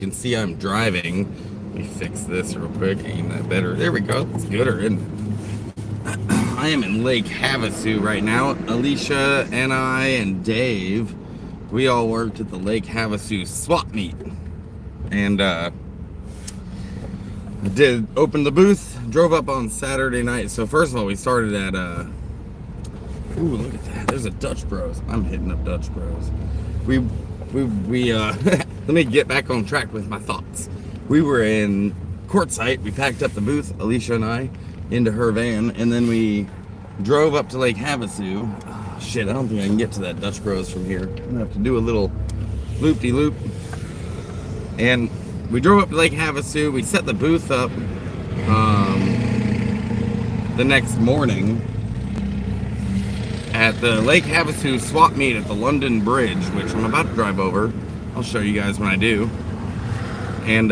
can see I'm driving. Let me fix this real quick. Aim that better. There we go. It's gooder, isn't it? I am in Lake Havasu right now. Alicia and I and Dave, we all worked at the Lake Havasu swap meet. And I did open the booth, drove up on Saturday night. So first of all, we started at ooh, look at that. There's a Dutch Bros. I'm hitting up Dutch Bros. We let me get back on track with my thoughts. We were in Quartzsite. We packed up the booth, Alicia and I, into her van, and then we drove up to Lake Havasu. Oh, shit, I don't think I can get to that Dutch Bros from here. I'm gonna have to do a little loop-de-loop. And we drove up to Lake Havasu. We set the booth up the next morning at the Lake Havasu swap meet at the London Bridge, which I'm about to drive over. I'll show you guys when I do. And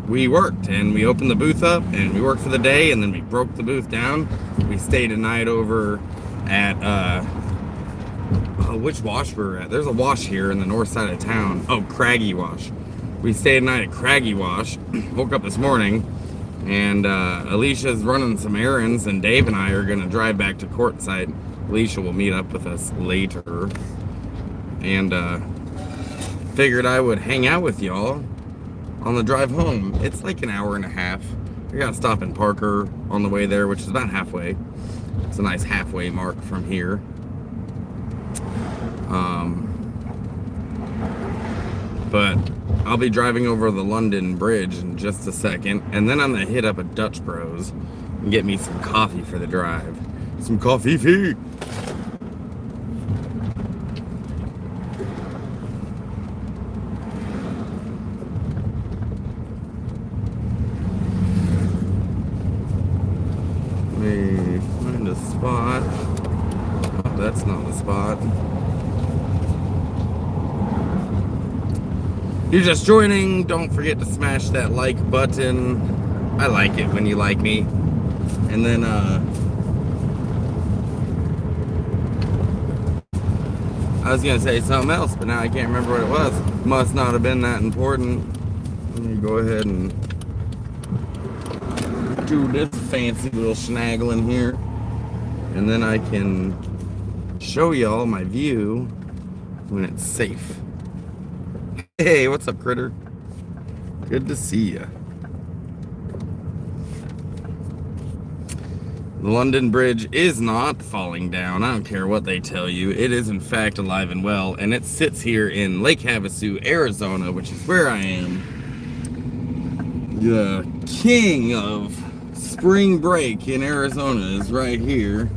we worked, and we opened the booth up, and we worked for the day, and then we broke the booth down. We stayed a night over at which wash we were at. There's a wash here in the north side of town. Oh, Craggy Wash. We stayed a night at Craggy Wash. Woke up this morning, and Alicia's running some errands, and Dave and I are gonna drive back to Quartzsite. Alicia will meet up with us later, and figured I would hang out with y'all on the drive home. It's like an hour and a half. We gotta stop in Parker on the way there, which is about halfway. It's a nice halfway mark from here. But I'll be driving over the London Bridge in just a second, and then I'm gonna hit up a Dutch Bros and get me some coffee for the drive. Some coffee fee. Let me find a spot. Oh, that's not the spot. If you're just joining, don't forget to smash that like button. I like it when you like me. And then I was gonna say something else, but now I can't remember what it was. Must not have been that important. Let me go ahead and do this fancy little snaggling here, and then I can show y'all my view when it's safe. Hey, what's up, critter? Good to see ya. The London Bridge is not falling down. I don't care what they tell you. It is in fact alive and well, and it sits here in Lake Havasu, Arizona, which is where I am. The king of spring break in Arizona is right here.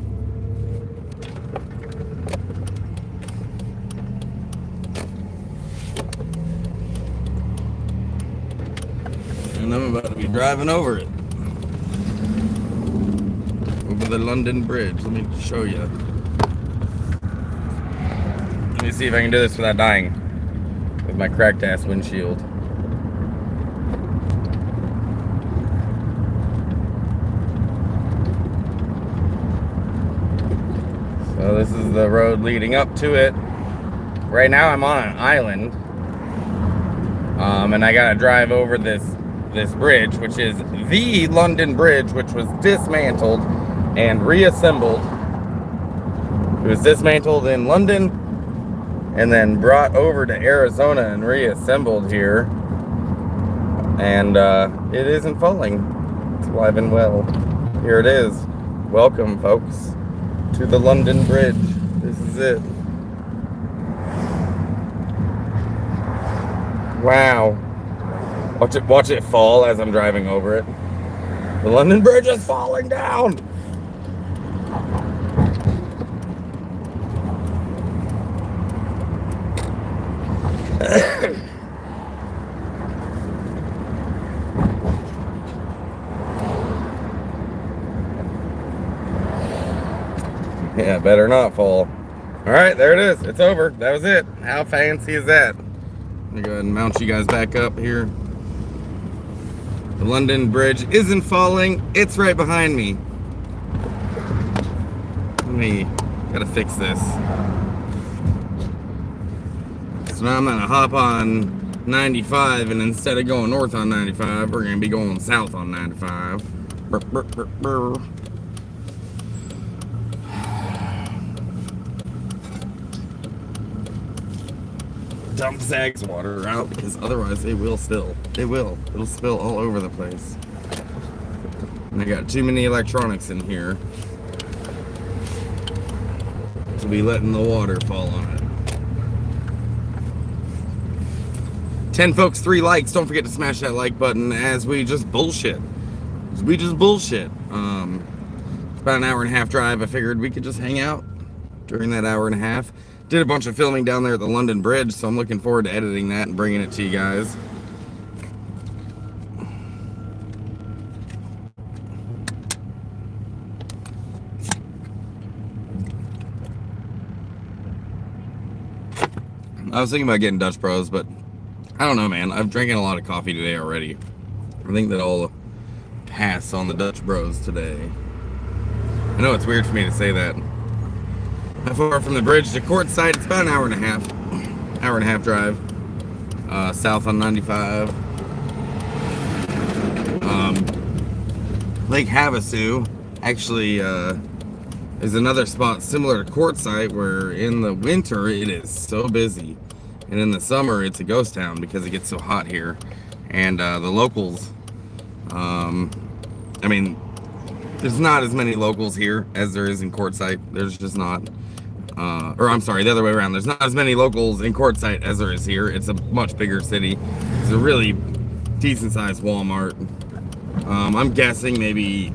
And I'm about to be driving over it. Over the London Bridge. Let me show you. Let me see if I can do this without dying with my cracked ass windshield. So this is the road leading up to it. Right now I'm on an island, and I gotta drive over this bridge, which is the London Bridge, which was dismantled and reassembled. It was dismantled in London and then brought over to Arizona and reassembled here. And it isn't falling. It's alive and well. Here it is. Welcome, folks, to the London Bridge. This is it. Wow. Watch it fall as I'm driving over it. The London Bridge is falling down. Yeah, better not fall. All right, there it is. It's over. That was it. How fancy is that? Let me go ahead and mount you guys back up here. The London Bridge isn't falling. It's right behind me. Gotta fix this. So now I'm gonna hop on 95, and instead of going north on 95, we're going to be going south on 95. Brr, brr, brr, brr. Dump Zag's water out, because otherwise it will spill. It'll spill all over the place. And I got too many electronics in here to be letting the water fall on it. 10 folks, 3 likes. Don't forget to smash that like button as we just bullshit. It's about an hour and a half drive. I figured we could just hang out during that hour and a half. Did a bunch of filming down there at the London Bridge, so I'm looking forward to editing that and bringing it to you guys. I was thinking about getting Dutch Bros, but I don't know, man. I've drinking a lot of coffee today already. I think that I'll pass on the Dutch Bros today. I know it's weird for me to say that. How far from the bridge to Quartzsite? It's about an hour and a half drive. South on 95. Lake Havasu actually is another spot similar to Quartzsite where in the winter it is so busy, and in the summer it's a ghost town because it gets so hot here. And the locals, I mean, there's not as many locals here as there is in Quartzsite. There's just not. Or I'm sorry, the other way around. There's not as many locals in Quartzsite as there is here. It's a much bigger city. It's a really decent-sized Walmart. I'm guessing maybe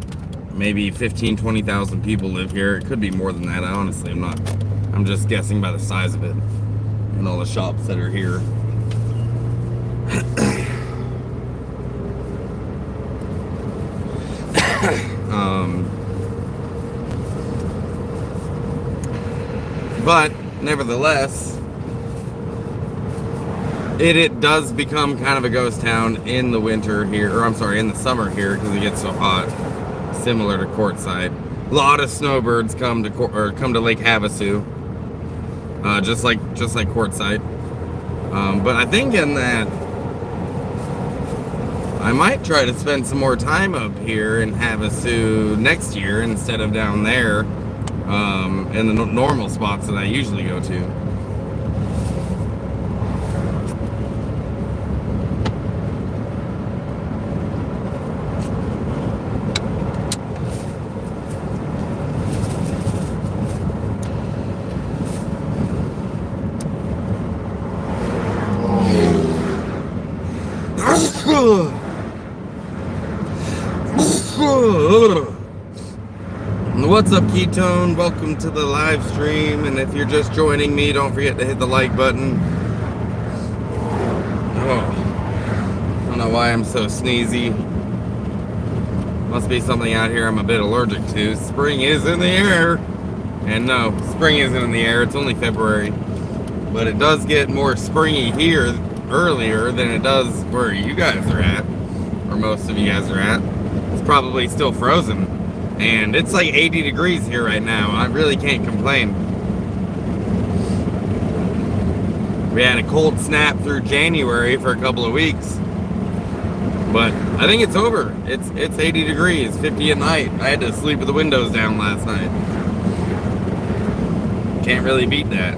15, 20,000 people live here. It could be more than that. I honestly am not. I'm just guessing by the size of it and all the shops that are here. But nevertheless, it does become kind of a ghost town in the winter here, or I'm sorry, in the summer here, because it gets so hot. Similar to Quartzsite, a lot of snowbirds come to Lake Havasu, just like Quartzsite. But I think in that I might try to spend some more time up here in Havasu next year instead of down there. In the normal spots that I usually go to. What's up, Ketone? Welcome to the live stream, and if you're just joining me, don't forget to hit the like button. Oh, I don't know why I'm so sneezy. Must be something out here I'm a bit allergic to. Spring is in the air. And no, spring isn't in the air. It's only February. But it does get more springy here earlier than it does where you guys are at, or most of you guys are at. It's probably still frozen. And it's like 80 degrees here right now. I really can't complain. We had a cold snap through January for a couple of weeks. But I think it's over. It's 80 degrees, 50 at night. I had to sleep with the windows down last night. Can't really beat that.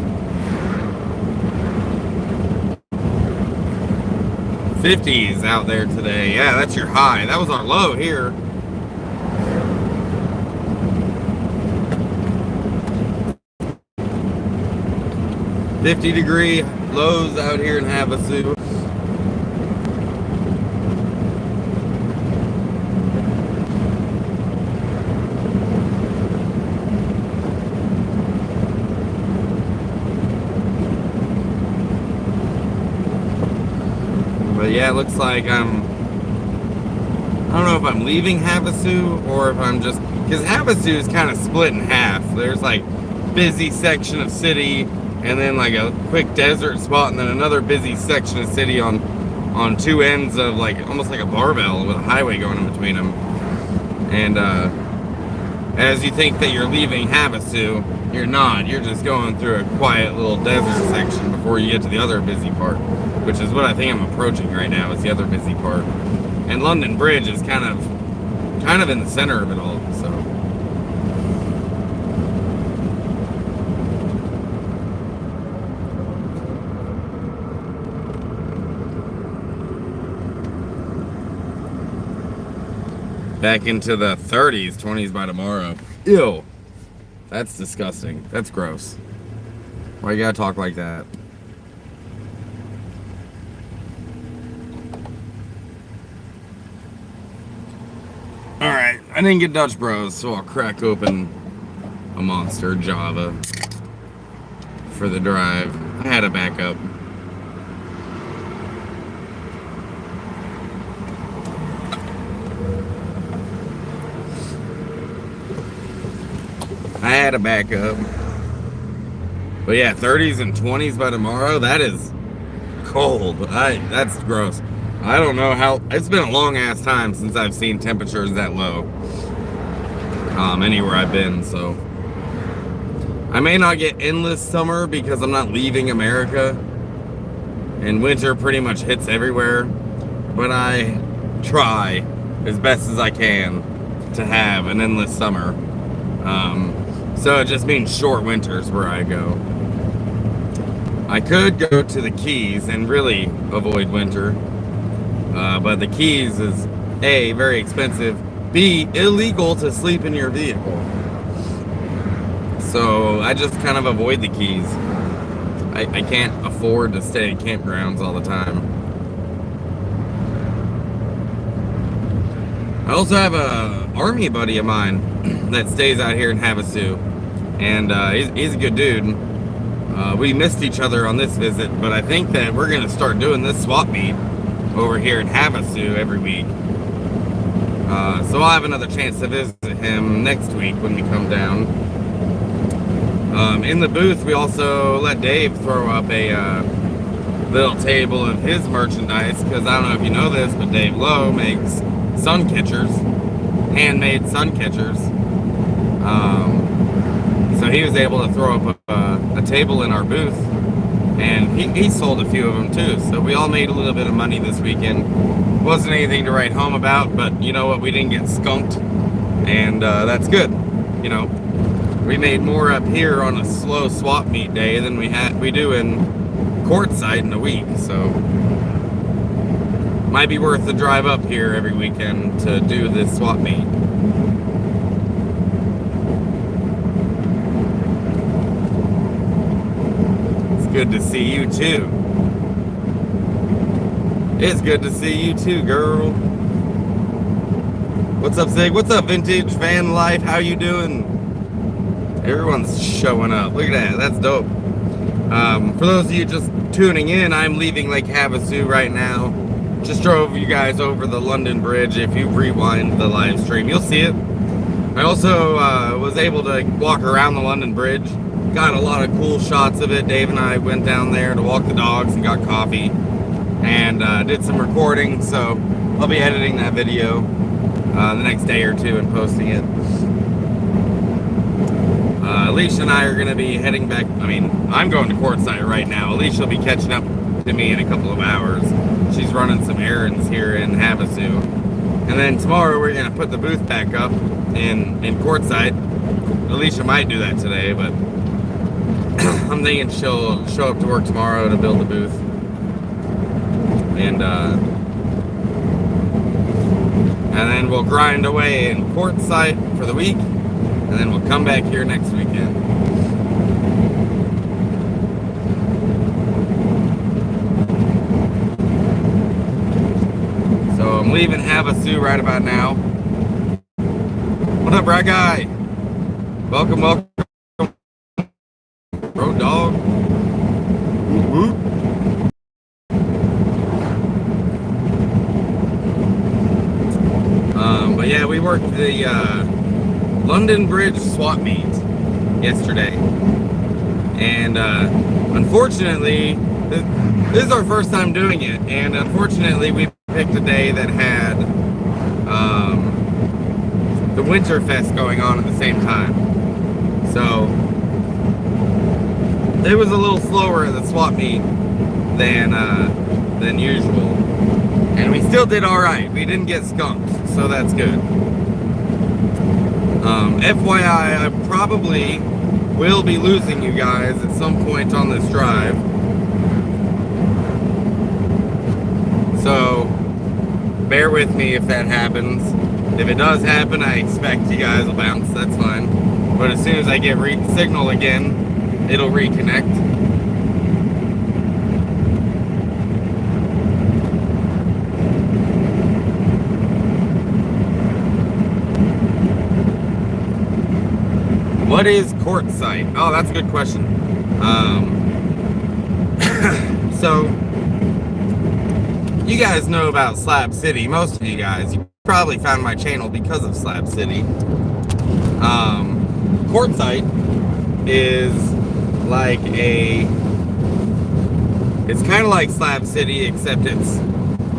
50s out there today. Yeah, that's your high. That was our low here. $50-degree lows out here in Havasu. But yeah, it looks like I don't know if I'm leaving Havasu or if I'm just, because Havasu is kind of split in half. There's like busy section of city, and then like a quick desert spot, and then another busy section of city on two ends of like almost like a barbell with a highway going in between them. And as you think that you're leaving Havasu, You're not. You're just going through a quiet little desert section before you get to the other busy part, which is what I think I'm approaching right now. Is the other busy part, and London Bridge is kind of in the center of it all. So. Back into the 30s, 20s by tomorrow. Ew. That's disgusting. That's gross. Why you gotta talk like that? Alright, I didn't get Dutch Bros, so I'll crack open a Monster Java for the drive. I had a backup. I had a backup. But yeah, 30s and 20s by tomorrow, that is cold. That's gross. I don't know how, it's been a long ass time since I've seen temperatures that low. Anywhere I've been, so. I may not get endless summer because I'm not leaving America. And winter pretty much hits everywhere. But I try as best as I can to have an endless summer. So it just means short winters where I go. I could go to the Keys and really avoid winter. But the Keys is A, very expensive, B, illegal to sleep in your vehicle. So I just kind of avoid the Keys. I can't afford to stay at campgrounds all the time. I also have a army buddy of mine that stays out here in Havasu, and he's a good dude. We missed each other on this visit, but I think that we're gonna start doing this swap meet over here in Havasu every week. So I'll have another chance to visit him next week when we come down. In the booth, we also let Dave throw up a little table of his merchandise, because I don't know if you know this, but Dave Lowe makes sun catchers, handmade sun catchers. So he was able to throw up a table in our booth, and he sold a few of them too. So we all made a little bit of money this weekend. Wasn't anything to write home about, but you know what? We didn't get skunked, and that's good. You know, we made more up here on a slow swap meet day than we do in Quartzsite in a week. So might be worth the drive up here every weekend to do this swap meet. It's good to see you too. It's good to see you too, girl. What's up, Sig? What's up, Vintage Van Life? How you doing? Everyone's showing up. Look at that. That's dope. For those of you just tuning in, I'm leaving Lake Havasu right now. Just drove you guys over the London Bridge. If you rewind the live stream, you'll see it. I also was able to walk around the London Bridge. Got a lot of cool shots of it. Dave and I went down there to walk the dogs and got coffee. And did some recording. So I'll be editing that video the next day or two and posting it. Alicia and I are going to be heading back. I mean, I'm going to Quartzsite right now. Alicia will be catching up to me in a couple of hours. She's running some errands here in Havasu. And then tomorrow we're going to put the booth back up in Quartzsite. Alicia might do that today, but I'm thinking she'll show up to work tomorrow to build the booth. And then we'll grind away in Quartzsite for the week. And then we'll come back here next weekend. So I'm leaving Havasu right about now. What up, Brad Guy? Welcome, welcome. Road dog. Whoop, whoop. But yeah, we worked the London Bridge swap meet yesterday, and unfortunately this is our first time doing it, and unfortunately we picked a day that had the Winterfest going on at the same time. So It was a little slower at the swap meet than usual, and we still did all right. We didn't get skunked, so that's good. FYI, I probably will be losing you guys at some point on this drive, so bear with me if that happens. If it does happen, I expect you guys will bounce. That's fine. But as soon as I get signal again, it'll reconnect. What is Quartzsite? Oh, that's a good question. So, you guys know about Slab City. Most of you guys. You probably found my channel because of Slab City. Quartzsite is like it's kind of like Slab City, except it's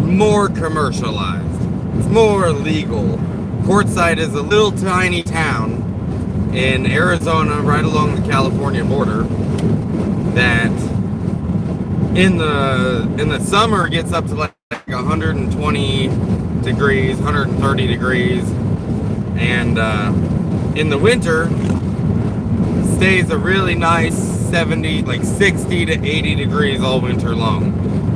more commercialized. It's more legal. Quartzsite is a little tiny town in Arizona, right along the California border, that in the summer gets up to like 120 degrees, 130 degrees, and in the winter stays a really nice 70, like 60 to 80 degrees all winter long.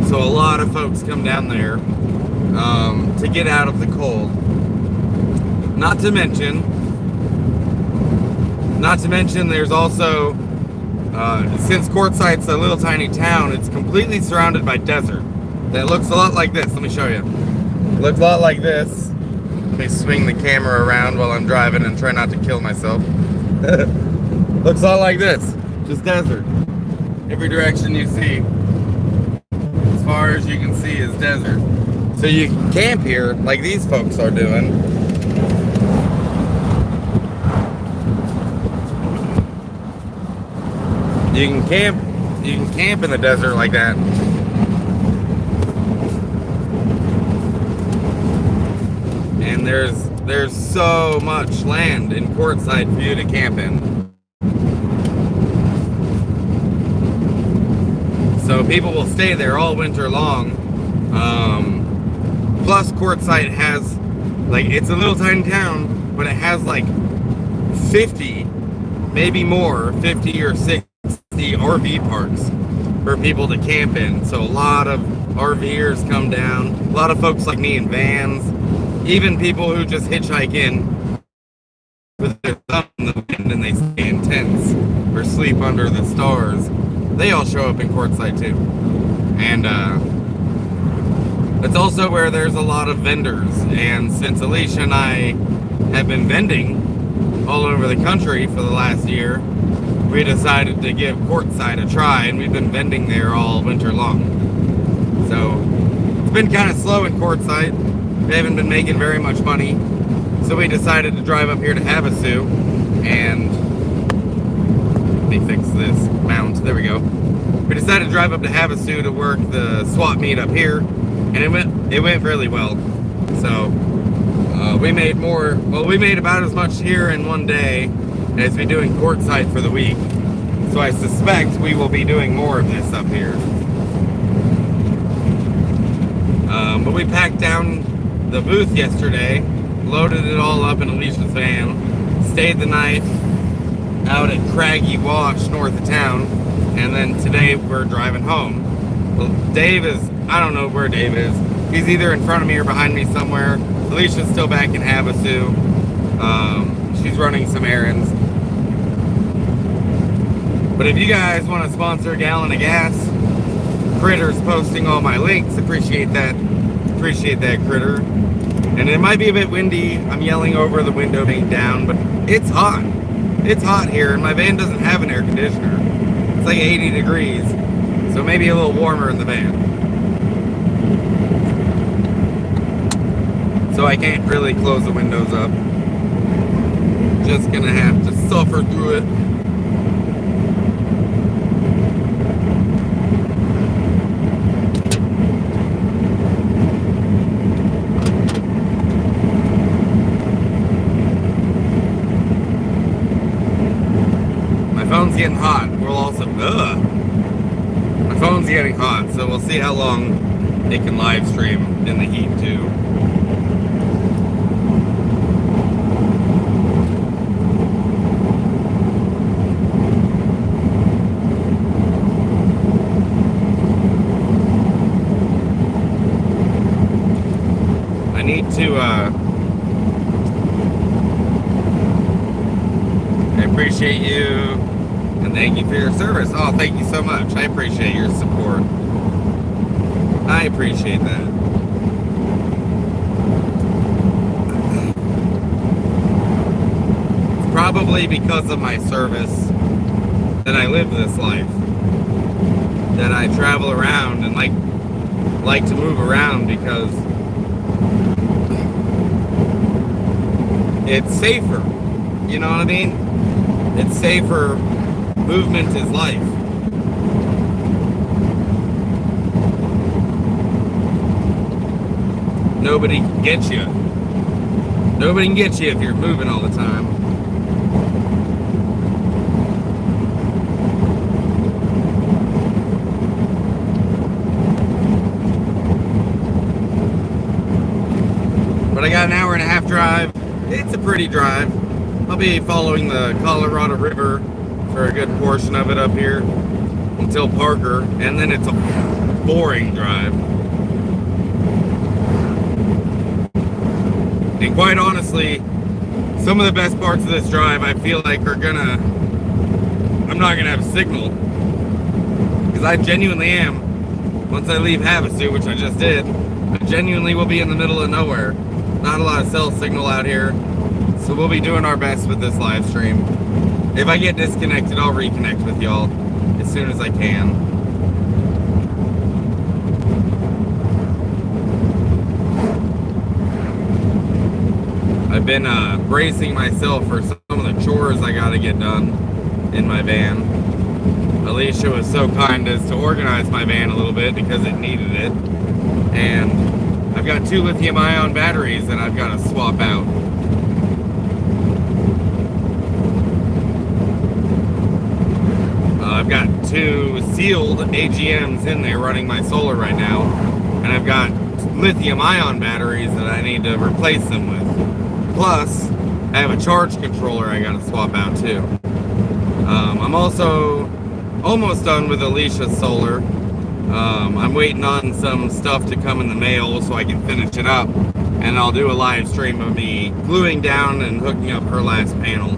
So a lot of folks come down there to get out of the cold. Not to mention there's also, since Quartzsite's a little tiny town, it's completely surrounded by desert that looks a lot like this. Let me show you. Looks a lot like this. Let me swing the camera around while I'm driving and try not to kill myself. Looks a lot like this. Just desert. Every direction you see, as far as you can see, is desert. So you can camp here like these folks are doing. You can camp in the desert like that. And there's so much land in Quartzsite for you to camp in. So people will stay there all winter long. Plus Quartzsite has, like, it's a little tiny town, but it has like 50, maybe more, 50 or 60 RV parks for people to camp in. So a lot of RVers come down, a lot of folks like me in vans, even people who just hitchhike in with their thumb in the wind and they stay in tents or sleep under the stars. They all show up in Quartzsite too. And it's also where there's a lot of vendors. And since Alicia and I have been vending all over the country for the last year, we decided to give Quartzsite a try, and we've been vending there all winter long. So it's been kind of slow in Quartzsite. We haven't been making very much money, so we decided to drive up here to Havasu, and let me fix this mount. There we go. We decided to drive up to Havasu to work the swap meet up here, and it went really well. So we made about as much here in one day as we do in Quartzsite for the week. So I suspect we will be doing more of this up here. But we packed down the booth yesterday, loaded it all up in Alicia's van, stayed the night out at Craggy Wash north of town, and then today we're driving home. Well, I don't know where Dave is. He's either in front of me or behind me somewhere. Alicia's still back in Havasu. She's running some errands. But if you guys want to sponsor a gallon of gas, Critter's posting all my links. Appreciate that, Critter. And it might be a bit windy. I'm yelling over the window being down, but it's hot. It's hot here, and my van doesn't have an air conditioner. It's like 80 degrees, so maybe a little warmer in the van. So I can't really close the windows up. Just gonna have to suffer through it. phone's getting hot. We'll also, my phone's getting hot, so we'll see how long it can live stream in the heat too. I need to, I appreciate you, and thank you for your service. Oh, thank you so much. I appreciate your support. I appreciate that. It's probably because of my service that I live this life. That I travel around and like to move around because it's safer. You know what I mean? It's safer. Movement is life. Nobody can get you. Nobody can get you if you're moving all the time. But I got an hour and a half drive. It's a pretty drive. I'll be following the Colorado River for a good portion of it up here until Parker, and then it's a boring drive. And quite honestly, some of the best parts of this drive I feel like I'm not gonna have signal, because I genuinely am. Once I leave Havasu, which I just did, I genuinely will be in the middle of nowhere. Not a lot of cell signal out here, so we'll be doing our best with this live stream. If I get disconnected, I'll reconnect with y'all as soon as I can. I've been bracing myself for some of the chores I gotta get done in my van. Alicia was so kind as to organize my van a little bit because it needed it. And I've got 2 lithium-ion batteries that I've got to swap out. I've got 2 sealed AGMs in there running my solar right now, and I've got lithium-ion batteries that I need to replace them with. Plus, I have a charge controller I got to swap out too. I'm also almost done with Alicia's solar. I'm waiting on some stuff to come in the mail so I can finish it up, and I'll do a live stream of me gluing down and hooking up her last panel.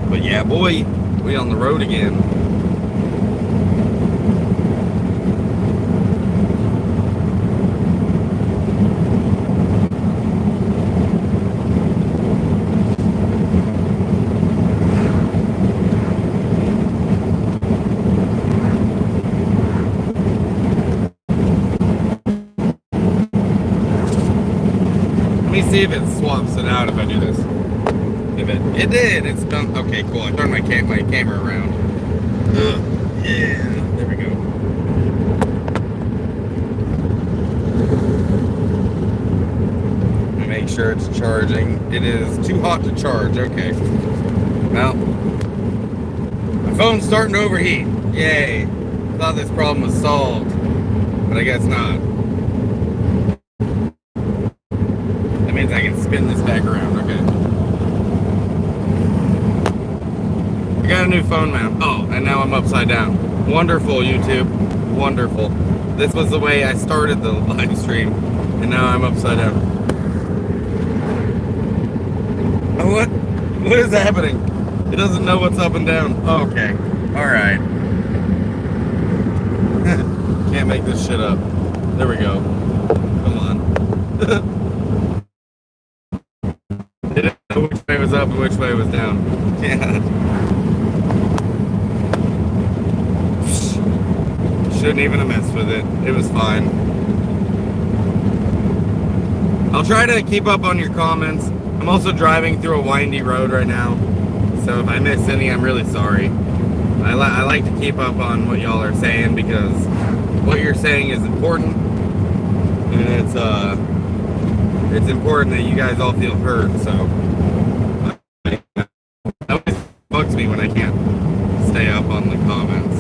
But yeah, boy, we on the road again. Let me see if it swaps it out if I do this. If it did, it's done. Okay, cool. I turned my camera around. Yeah, there we go. Make sure it's charging. It is too hot to charge. Okay. Well, my phone's starting to overheat. Yay. Thought this problem was solved, but I guess not. That means I can spin this back around. Okay. I got a new phone mount. Oh, and now I'm upside down. Wonderful, YouTube. Wonderful. This was the way I started the live stream, and now I'm upside down. Oh, what? What is happening? It doesn't know what's up and down. Oh, okay. Alright. Can't make this shit up. There we go. Come on. It didn't know which way was up and which way was down. Yeah. Shouldn't even have messed with it. It was fine. I'll try to keep up on your comments. I'm also driving through a windy road right now, so if I miss any, I'm really sorry. I like to keep up on what y'all are saying, because what you're saying is important, and it's important that you guys all feel heard. So it always bugs me when I can't stay up on the comments.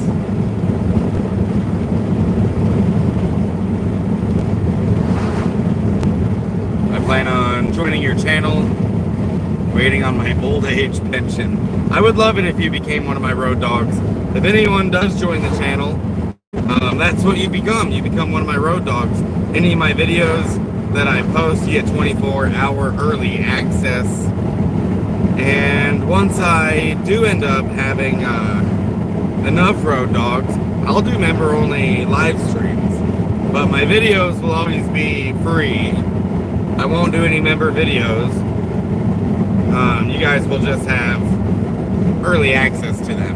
I plan on joining your channel, waiting on my old age pension. I would love it if you became one of my road dogs. If anyone does join the channel, that's what you become. You become one of my road dogs. Any of my videos that I post, you get 24-hour early access. And once I do end up having enough road dogs, I'll do member-only live streams. But my videos will always be free. I won't do any member videos. You guys will just have early access to them.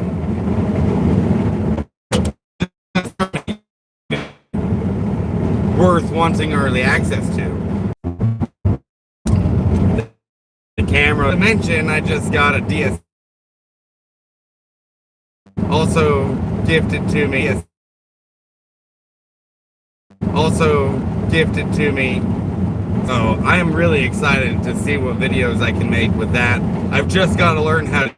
Worth wanting early access to. The camera dimension, I just got a DS. Also gifted to me. So I am really excited to see what videos I can make with that. I've just got to learn how to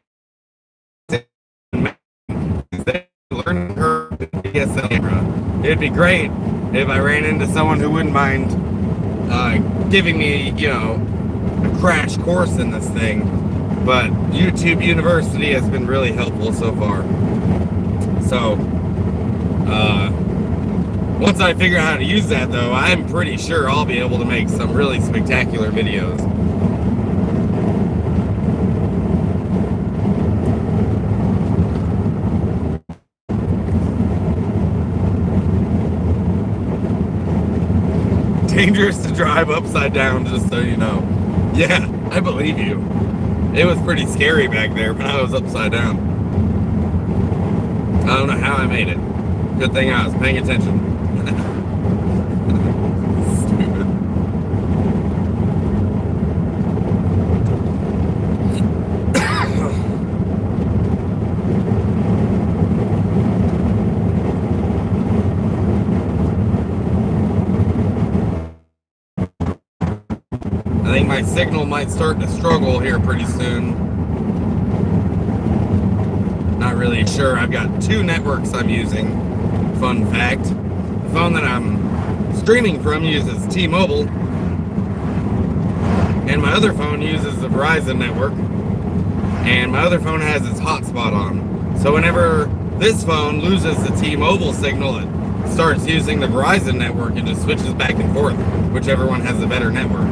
learn her DSLR camera. It'd be great if I ran into someone who wouldn't mind giving me, a crash course in this thing. But YouTube University has been really helpful so far. So, once I figure out how to use that, though, I'm pretty sure I'll be able to make some really spectacular videos. Dangerous to drive upside down, just so you know. Yeah, I believe you. It was pretty scary back there when I was upside down. I don't know how I made it. Good thing I was paying attention. Stupid. I think my signal might start to struggle here pretty soon. Not really sure. I've got two networks I'm using. Fun fact. The phone that I'm streaming from uses T-Mobile, and my other phone uses the Verizon network, and my other phone has its hotspot on. So whenever this phone loses the T-Mobile signal, it starts using the Verizon network and just switches back and forth, whichever one has the better network.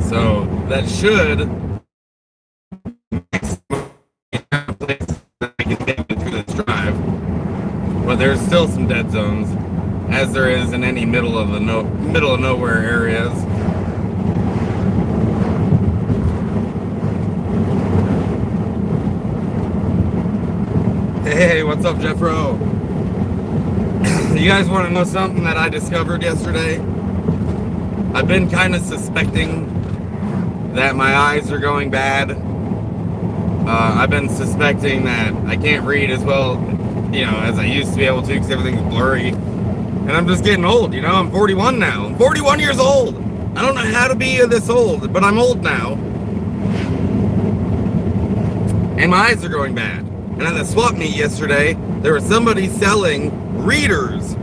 So that should I can make it through this drive, but there's still some dead zones, as there is in any middle of nowhere areas. Hey, what's up, Jeffro? You guys want to know something that I discovered yesterday? I've been kind of suspecting that my eyes are going bad. I've been suspecting that I can't read as well, as I used to be able to, because everything's blurry. And I'm just getting old, I'm 41 now. I'm 41 years old. I don't know how to be this old, but I'm old now. And my eyes are going bad. And at the swap meet yesterday, there was somebody selling readers.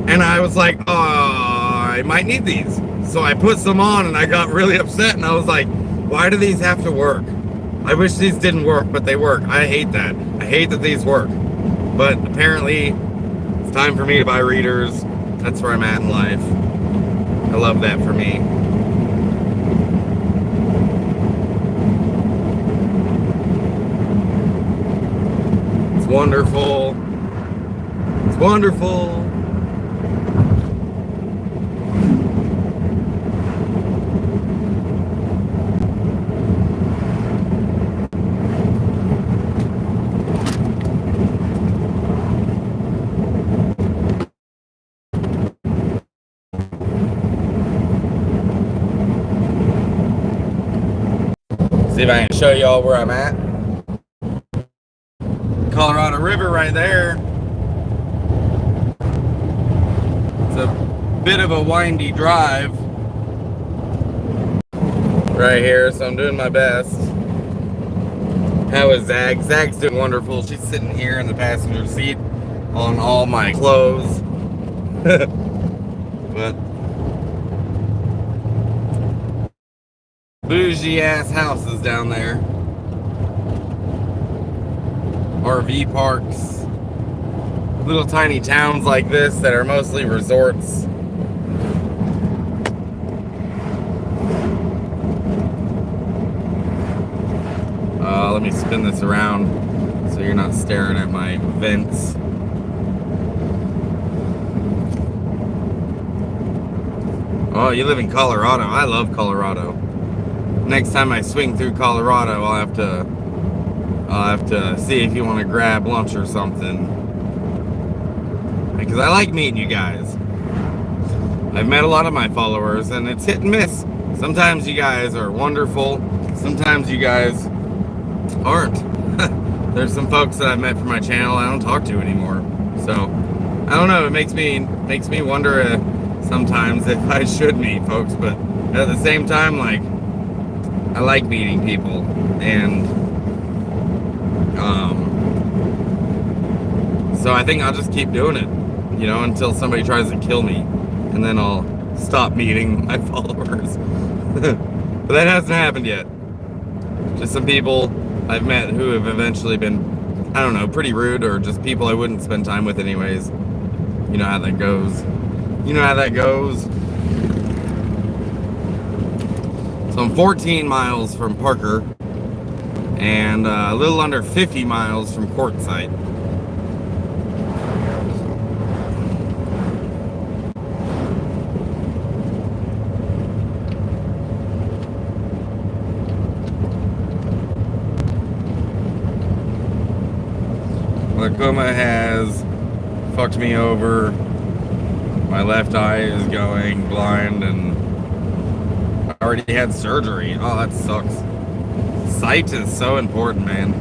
And I was like, oh, I might need these. So I put some on and I got really upset, and I was like, why do these have to work? I wish these didn't work, but they work. I hate that. I hate that these work. But apparently, it's time for me to buy readers. That's where I'm at in life. I love that for me. It's wonderful. It's wonderful. See if I can show y'all where I'm at. Colorado River right there. It's a bit of a windy drive right here, so I'm doing my best. How is Zag? Zag's doing wonderful. She's sitting here in the passenger seat on all my clothes. But bougie ass houses down there. RV parks. Little tiny towns like this that are mostly resorts. Let me spin this around so you're not staring at my vents. Oh, you live in Colorado. I love Colorado. Next time I swing through Colorado, I'll have to see if you want to grab lunch or something. Because I like meeting you guys. I've met a lot of my followers and it's hit and miss. Sometimes you guys are wonderful. Sometimes you guys aren't. There's some folks that I've met from my channel I don't talk to anymore. So I don't know, it makes me wonder sometimes if I should meet folks, but at the same time, like, I like meeting people, and so I think I'll just keep doing it, you know, until somebody tries to kill me, and then I'll stop meeting my followers. But that hasn't happened yet. Just some people I've met who have eventually been, I don't know, pretty rude, or just people I wouldn't spend time with anyways. You know how that goes. You know how that goes. So I'm 14 miles from Parker and a little under 50 miles from Quartzsite. Glaucoma has fucked me over. My left eye is going blind, and I already had surgery. Oh, that sucks. Sight is so important, man.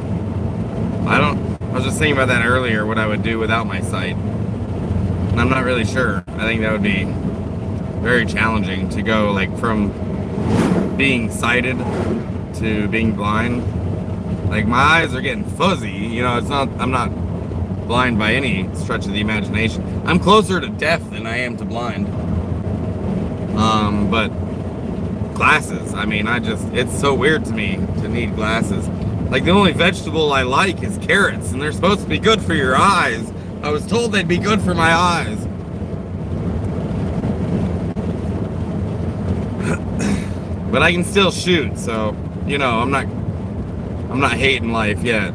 I was just thinking about that earlier, what I would do without my sight. And I'm not really sure. I think that would be very challenging to go like from being sighted to being blind. Like my eyes are getting fuzzy, you know, I'm not blind by any stretch of the imagination. I'm closer to deaf than I am to blind. But glasses, I mean, it's so weird to me to need glasses. Like the only vegetable I like is carrots, and they're supposed to be good for your eyes. I was told they'd be good for my eyes. But I can still shoot, so, you know, I'm not hating life yet.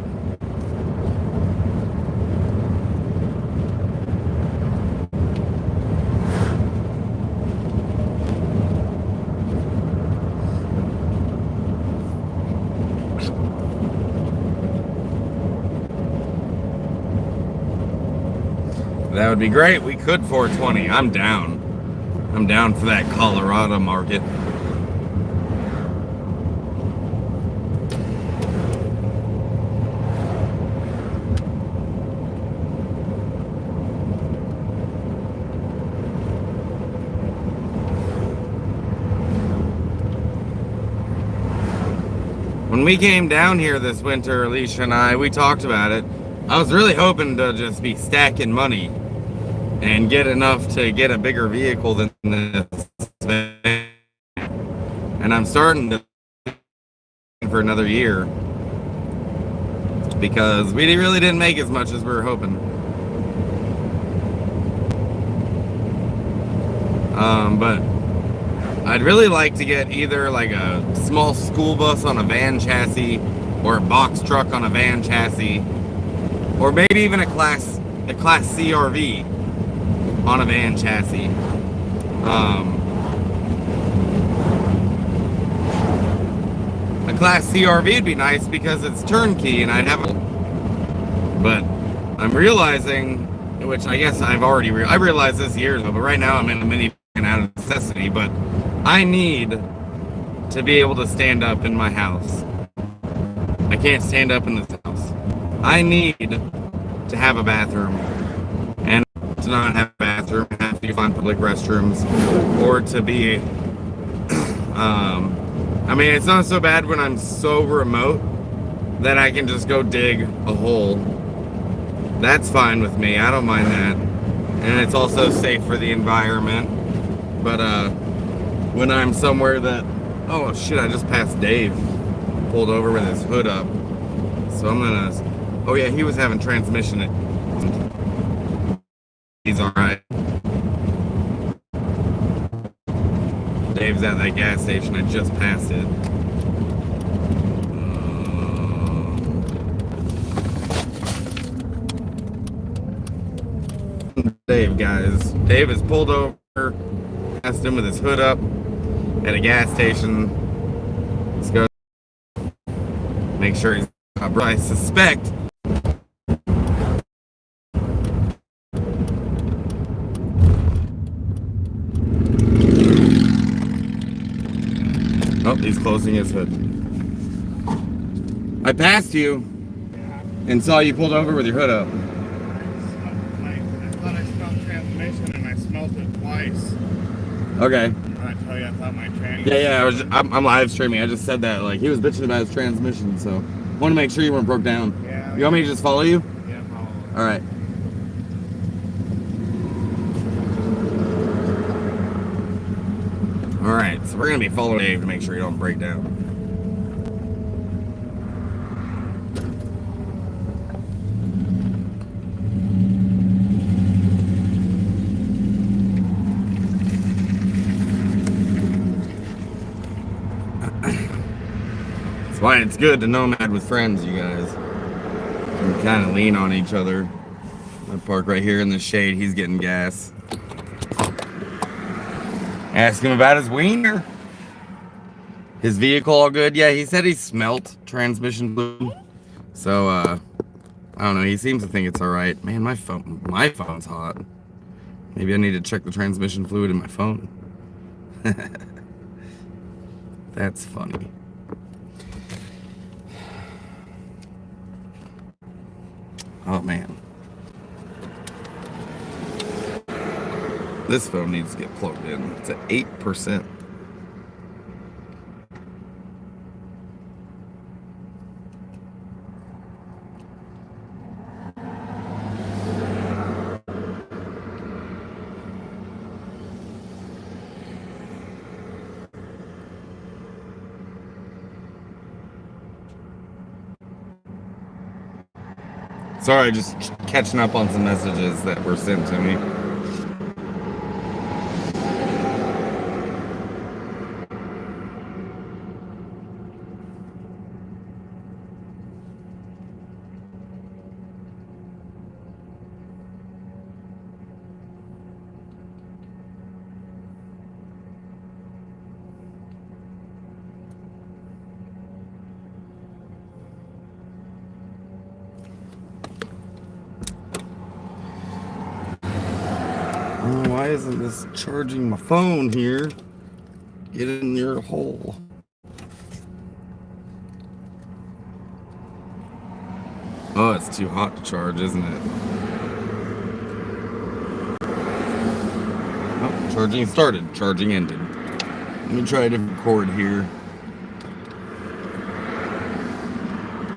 That would be great. We could 420. I'm down. I'm down for that Colorado market. When we came down here this winter, Alicia and I, we talked about it. I was really hoping to just be stacking money and get enough to get a bigger vehicle than this. And I'm starting to for another year because we really didn't make as much as we were hoping. But I'd really like to get either like a small school bus on a van chassis or a box truck on a van chassis, or maybe even a class C RV on a van chassis. A class C RV would be nice because it's turnkey and I'd have a, but I'm realizing, which I guess I've already I realized this years ago, but right now I'm in a minivan out of necessity, but I need to be able to stand up in my house. I can't stand up in this house. I need to have a bathroom. And to not have a bathroom, have to find public restrooms. Or to be, I mean, it's not so bad when I'm so remote that I can just go dig a hole. That's fine with me. I don't mind that. And it's also safe for the environment. But when I'm somewhere that, oh shit, I just passed Dave. Pulled over with his hood up. So I'm gonna, oh yeah, he was having transmission. He's alright. Dave's at that gas station. I just passed it. Dave, guys. Dave is pulled over. Passed him with his hood up at a gas station. Let's go. Make sure he's not. I suspect. Oh, he's closing his hood. I passed you and saw you pulled over with your hood up. I thought I smelled transmission and I smelled it twice. Okay. I tell you, I thought my tranny. Yeah. I'm live streaming. I just said that. Like, he was bitching about his transmission, so want to make sure you weren't broke down. Yeah. You want me to just follow you? Yeah, follow. All right. All right. So we're gonna be following Dave to make sure you don't break down. That's why it's good to nomad with friends, you guys. You can kind of lean on each other. I park right here in the shade. He's getting gas. Ask him about his wiener. His vehicle all good? Yeah, he said he smelt transmission fluid. So, I don't know. He seems to think it's all right. Man, my phone's hot. Maybe I need to check the transmission fluid in my phone. That's funny. Oh man. This phone needs to get plugged in. It's at 8%. Sorry, just catching up on some messages that were sent to me. Oh, why isn't this charging my phone here? Get in your hole. Oh, it's too hot to charge, isn't it? Oh, charging started. Charging ended. Let me try a different cord here.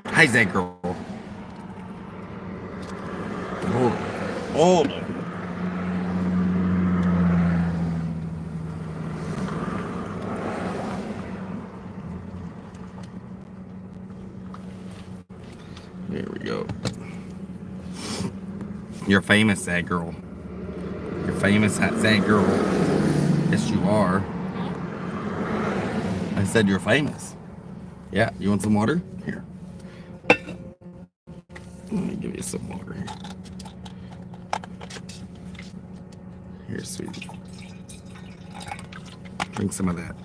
How's that girl? Hold on. There we go. You're famous, that girl. You're famous, that girl. Yes, you are. I said you're famous. Yeah, you want some water? Here. Let me give you some water here. Here, sweetie. Drink some of that.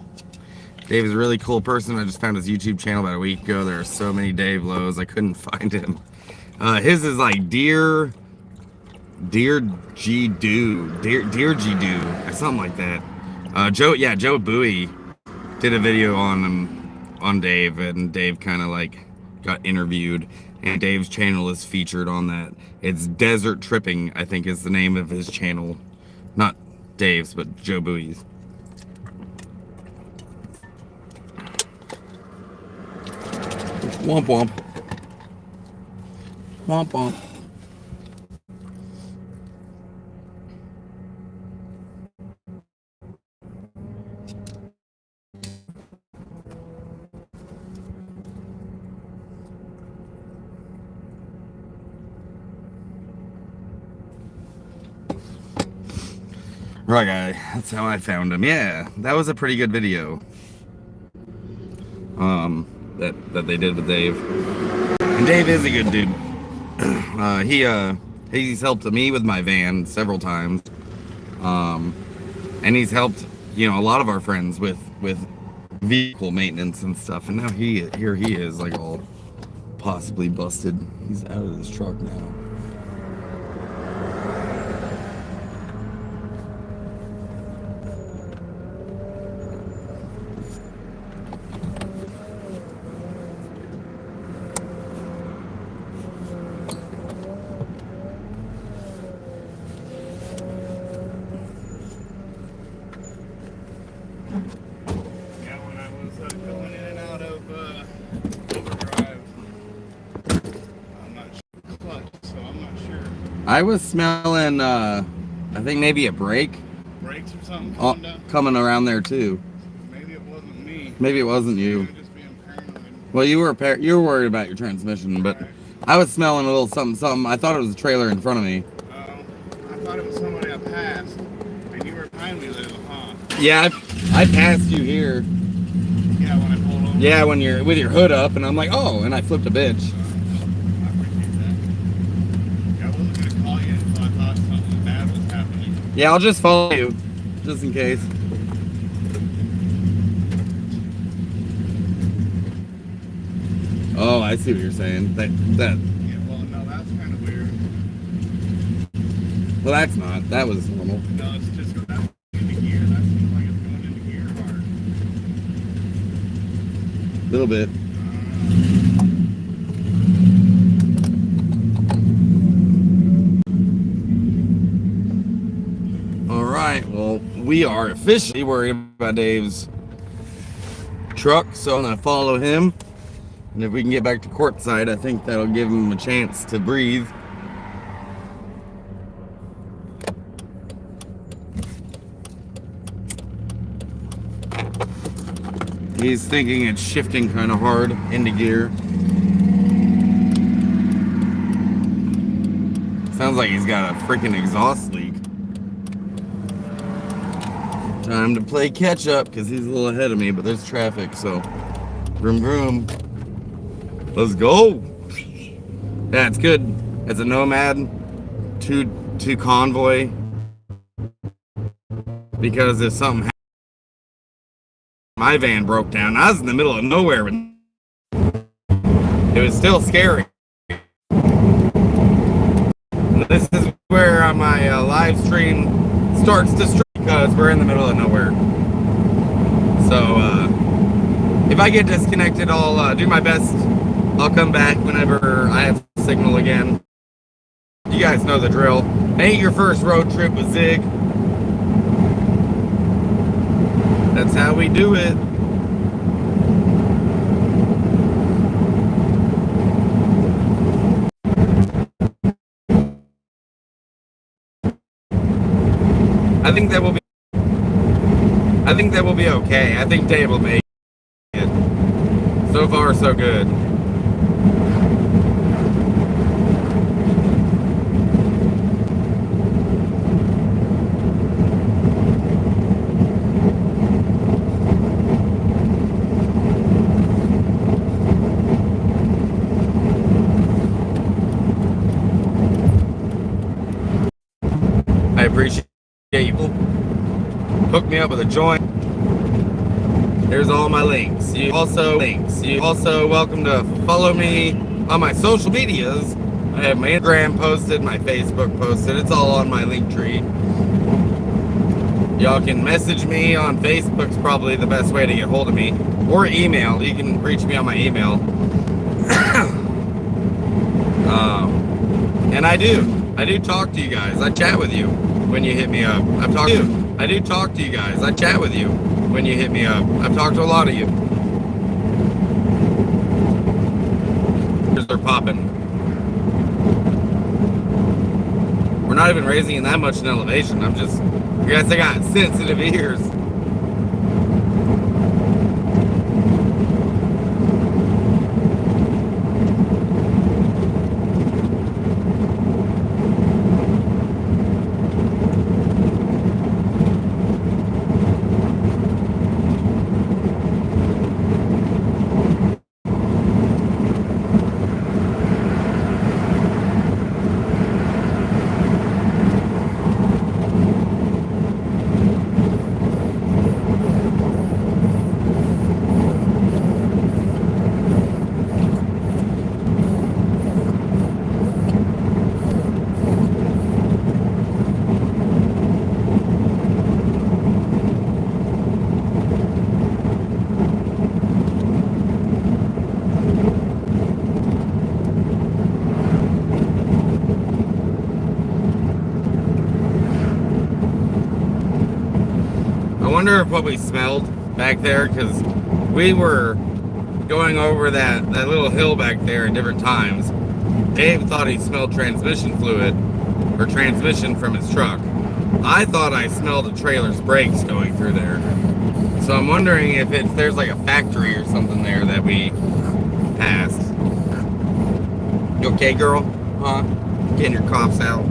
Dave is a really cool person. I just found his YouTube channel about a week ago. There are so many Dave Lows. I couldn't find him. His is like Dear G Do. Dear G Do. Something like that. Joe Bowie did a video on Dave, and Dave kind of like got interviewed, and Dave's channel is featured on that. It's Desert Tripping, I think is the name of his channel. Not Dave's, but Joe Bowie's. Womp womp. Womp womp. Right, guy. That's how I found him. Yeah, that was a pretty good video. That they did with Dave. And Dave is a good dude. He's helped me with my van several times. And he's helped, you know, a lot of our friends with vehicle maintenance and stuff. And now here he is, like, all possibly busted. He's out of his truck now. I was smelling, I think maybe a brake. Brakes or something coming around there too. Maybe it wasn't me. Maybe it wasn't you. Just being paranoid. Well, you were worried about your transmission, but right. I was smelling a little something. I thought it was a trailer in front of me. I thought it was somebody I passed, and you were behind me there, huh? Yeah, I passed you here. Yeah, when I pulled over. Yeah, when you're with your hood up, and I'm like, oh, and I flipped a bitch. Yeah, I'll just follow you, just in case. Oh, I see what you're saying. That. Yeah, well, no, that's kind of weird. Well, that's not. That was normal. No, it's just that's into gear. That seems like it's going into gear hard. A little bit. Well, we are officially worried about Dave's truck, so I'm gonna follow him. And if we can get back to Quartzsite, I think that'll give him a chance to breathe. He's thinking it's shifting kind of hard into gear. Sounds like he's got a freaking exhaust leak. Time to play catch up because he's a little ahead of me, but there's traffic, so vroom vroom. Let's go. Yeah, it's good. It's a Nomad, two convoy. Because if something happened, my van broke down. I was in the middle of nowhere, but it was still scary. This is where my live stream starts to stream. Because we're in the middle of nowhere. So, if I get disconnected, I'll do my best. I'll come back whenever I have signal again. You guys know the drill. Ain't your first road trip with Zig. That's how we do it. I think that will be okay. I think Dave will make it. So far, so good. I appreciate you. Hook me up with a joint. There's all my links. You also welcome to follow me on my social medias. I have my Instagram posted, my Facebook posted. It's all on my link tree. Y'all can message me on Facebook's probably the best way to get hold of me, or email. You can reach me on my email. And I do talk to you guys. I chat with you when you hit me up. I do talk to you guys. I chat with you when you hit me up. I've talked to a lot of you. They're popping. We're not even raising that much in elevation. I guess I got sensitive ears. I wonder if what we smelled back there, because we were going over that little hill back there at different times. Dave thought he smelled transmission fluid or transmission from his truck. I thought I smelled a trailer's brakes going through there. So I'm wondering if there's like a factory or something there that we passed. You okay, girl? Huh? Getting your coughs out.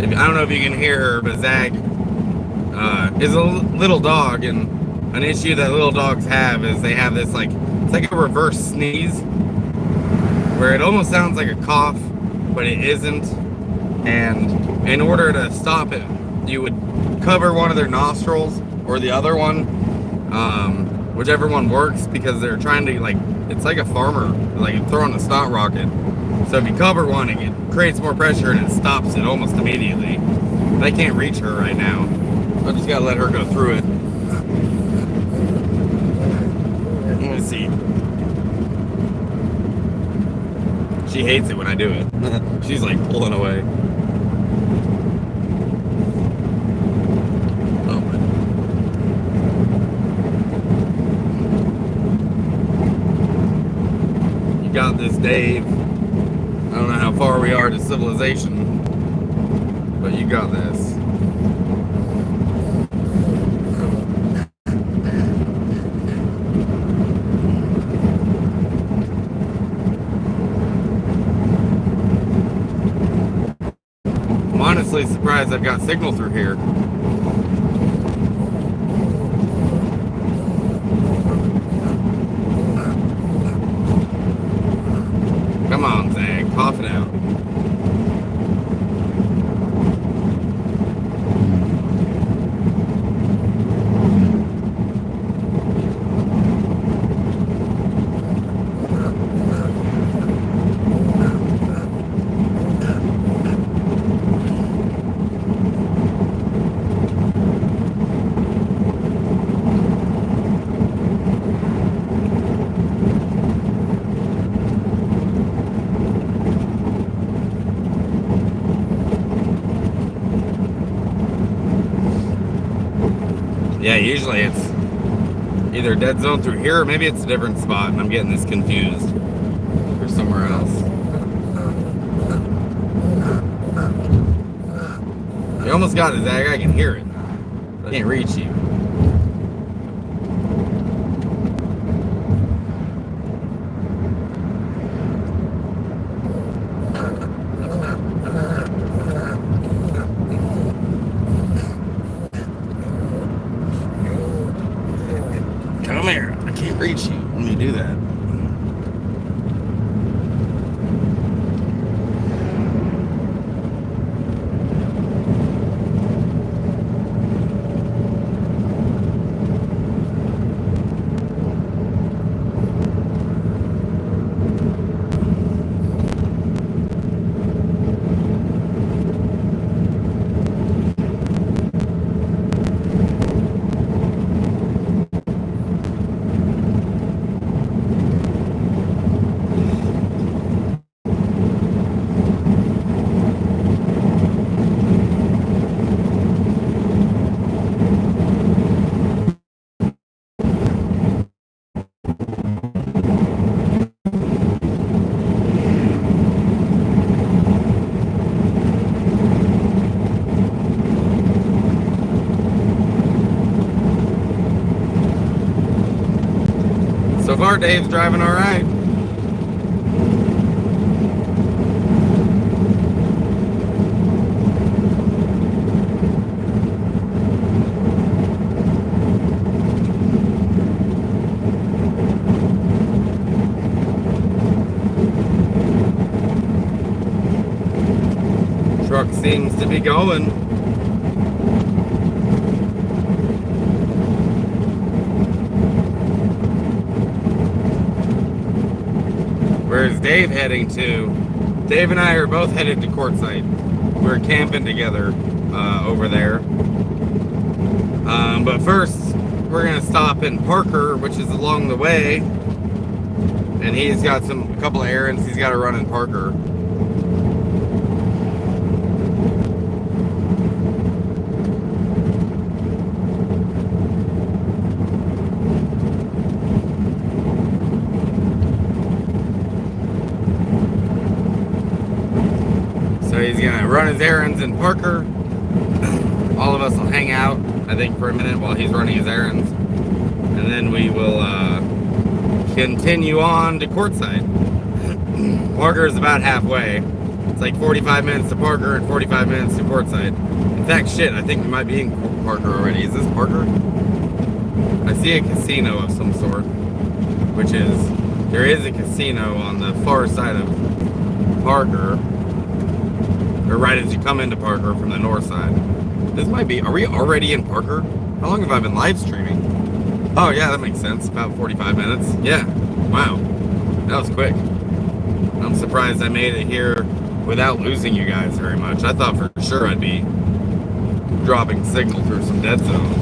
I don't know if you can hear her, but Zag is a little dog, and an issue that little dogs have is they have this it's like a reverse sneeze, where it almost sounds like a cough, but it isn't. And in order to stop it, you would cover one of their nostrils or the other one, whichever one works, because they're trying to it's like a farmer, like throwing a snot rocket. So if you cover one, it creates more pressure and it stops it almost immediately. But I can't reach her right now. I just gotta let her go through it. Let me see. She hates it when I do it. She's like pulling away. Oh my. You got this, Dave. I don't know how far we are to civilization, but you got this. I'm honestly surprised I've got signal through here. Come on, Zach, cough it out. Yeah, usually it's either dead zone through here, or maybe it's a different spot and I'm getting this confused. Or somewhere else. You almost got it, Zach. I can hear it. I can't reach you. Come here. I can't reach you. Let me do that. So far, Dave's driving all right. Truck seems to be going. Where's Dave heading to? Dave and I are both headed to Quartzsite. We're camping together over there. But first, we're gonna stop in Parker, which is along the way, and he's got a couple of errands he's got to run in Parker. So he's gonna run his errands in Parker. All of us will hang out, I think, for a minute while he's running his errands, and then we will continue on to Quartzsite. Parker is about halfway. It's like 45 minutes to Parker and 45 minutes to Quartzsite. In fact, shit, I think we might be in Parker already. Is this Parker? I see a casino of some sort, which is, there is a casino on the far side of Parker, or right as you come into Parker from the north side. This might be, are we already in Parker? How long have I been live streaming? Oh yeah, that makes sense, about 45 minutes. Yeah, wow, that was quick. I'm surprised I made it here without losing you guys very much. I thought for sure I'd be dropping signal through some dead zones.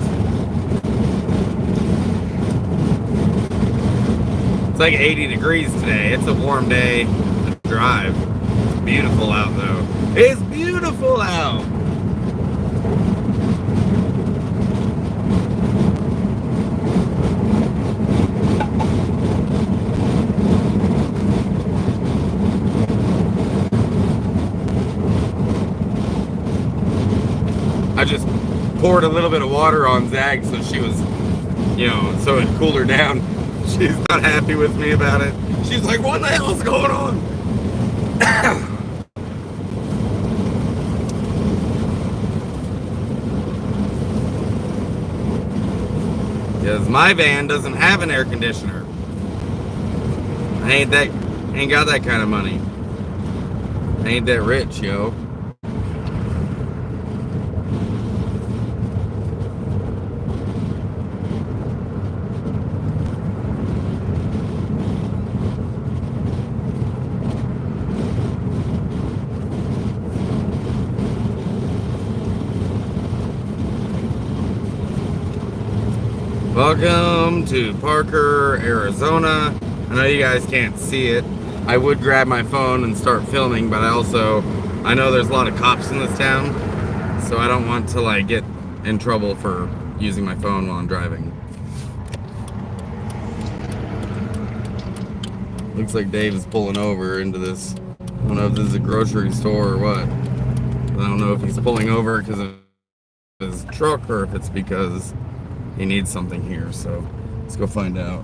It's like 80 degrees today. It's a warm day to drive. It's beautiful out though. It's beautiful out. I just poured a little bit of water on Zag so she was, so it cooled her down. She's not happy with me about it. She's like, what the hell is going on? Because my van doesn't have an air conditioner. I ain't got that kind of money. I ain't that rich, yo. Welcome to Parker, Arizona. I know you guys can't see it. I would grab my phone and start filming, but I know there's a lot of cops in this town, so I don't want to get in trouble for using my phone while I'm driving. Looks like Dave is pulling over into this. I don't know if this is a grocery store or what. I don't know if he's pulling over because of his truck or if it's because he needs something here, so let's go find out.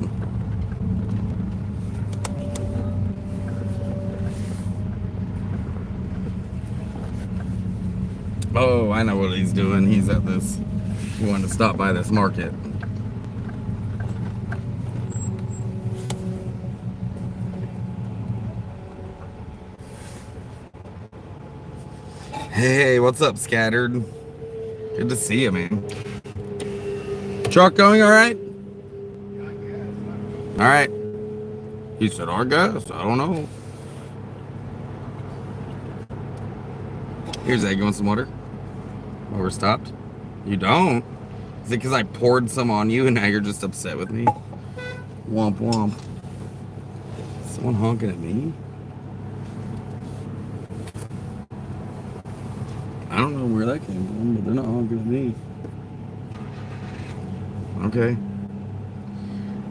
Oh, I know what he's doing. He's at this, he wanted to stop by this market. Hey, what's up, Scattered? Good to see you, man. Truck going all right? All right. He said, I guess. I don't know. Here's that. You want some water? Oh, we're stopped? You don't? Is it because I poured some on you and now you're just upset with me? Womp womp. Someone honking at me? I don't know where that came from, but they're not honking at me. Okay.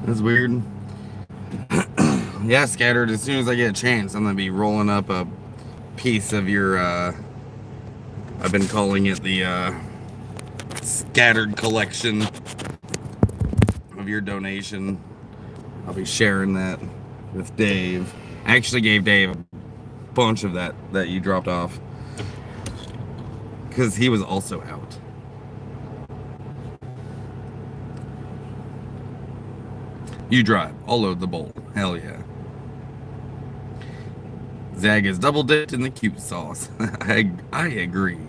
That's weird. Yeah, Scattered, as soon as I get a chance, I'm going to be rolling up a piece of your, I've been calling it the, Scattered collection of your donation. I'll be sharing that with Dave. I actually gave Dave a bunch of that you dropped off because he was also out. You drive. I'll load the bowl. Hell yeah. Zag is double dipped in the cute sauce. I agree.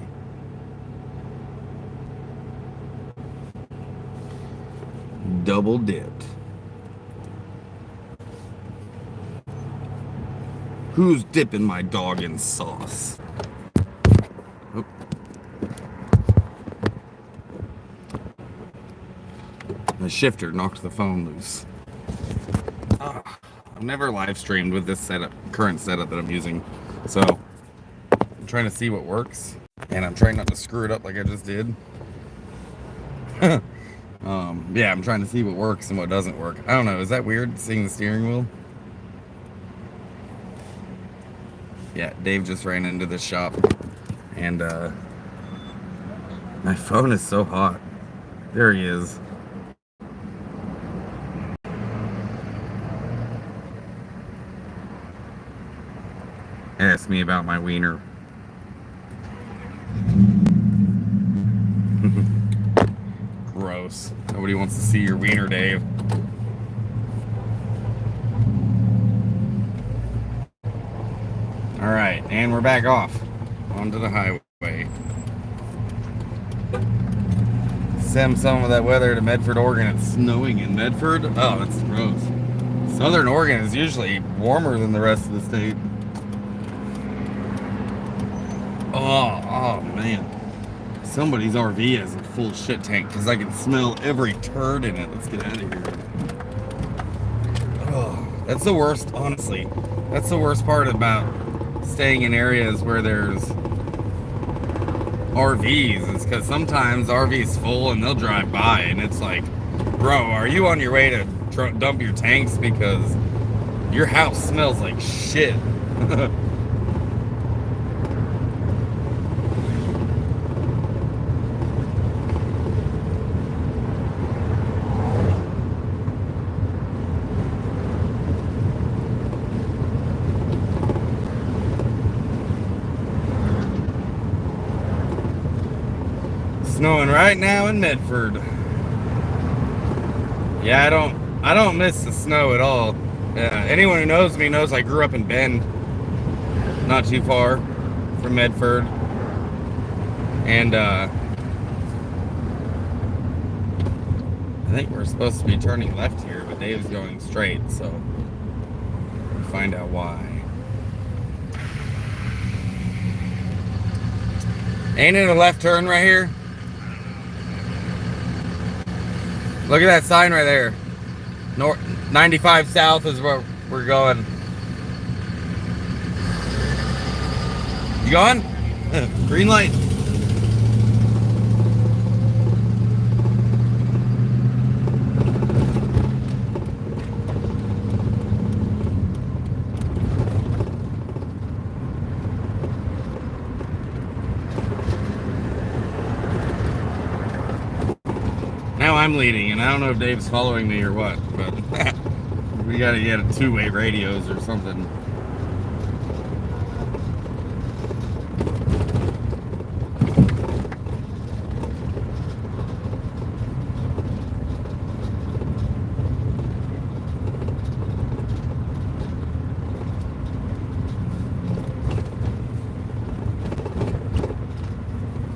Double dipped. Who's dipping my dog in sauce? Oh. The shifter knocked the phone loose. I've never live streamed with this current setup that I'm using, so I'm trying to see what works, and I'm trying not to screw it up like I just did. Yeah, I'm trying to see what works and what doesn't work. I don't know, is that weird, seeing the steering wheel? Yeah, Dave just ran into the shop, and my phone is so hot. There he is. Ask me about my wiener. Gross. Nobody wants to see your wiener, Dave. Alright, and we're back off onto the highway. Send some of that weather to Medford, Oregon. It's snowing in Medford. Oh, that's gross. Southern Oregon is usually warmer than the rest of the state. Oh man. Somebody's RV has a full shit tank because I can smell every turd in it. Let's get out of here. Oh, that's the worst, honestly. That's the worst part about staying in areas where there's RVs. It's because sometimes RV's full and they'll drive by and it's like, bro, are you on your way to dump your tanks because your house smells like shit? Snowing right now in Medford. Yeah, I don't miss the snow at all. Anyone who knows me knows I grew up in Bend, not too far from Medford, and I think we're supposed to be turning left here, but Dave's going straight, so we'll find out why. Ain't it a left turn right here? Look at that sign right there. 95 south is where we're going. You going? Green light. Now I'm leading, and I don't know if Dave's following me or what, but we gotta get a two-way radios or something.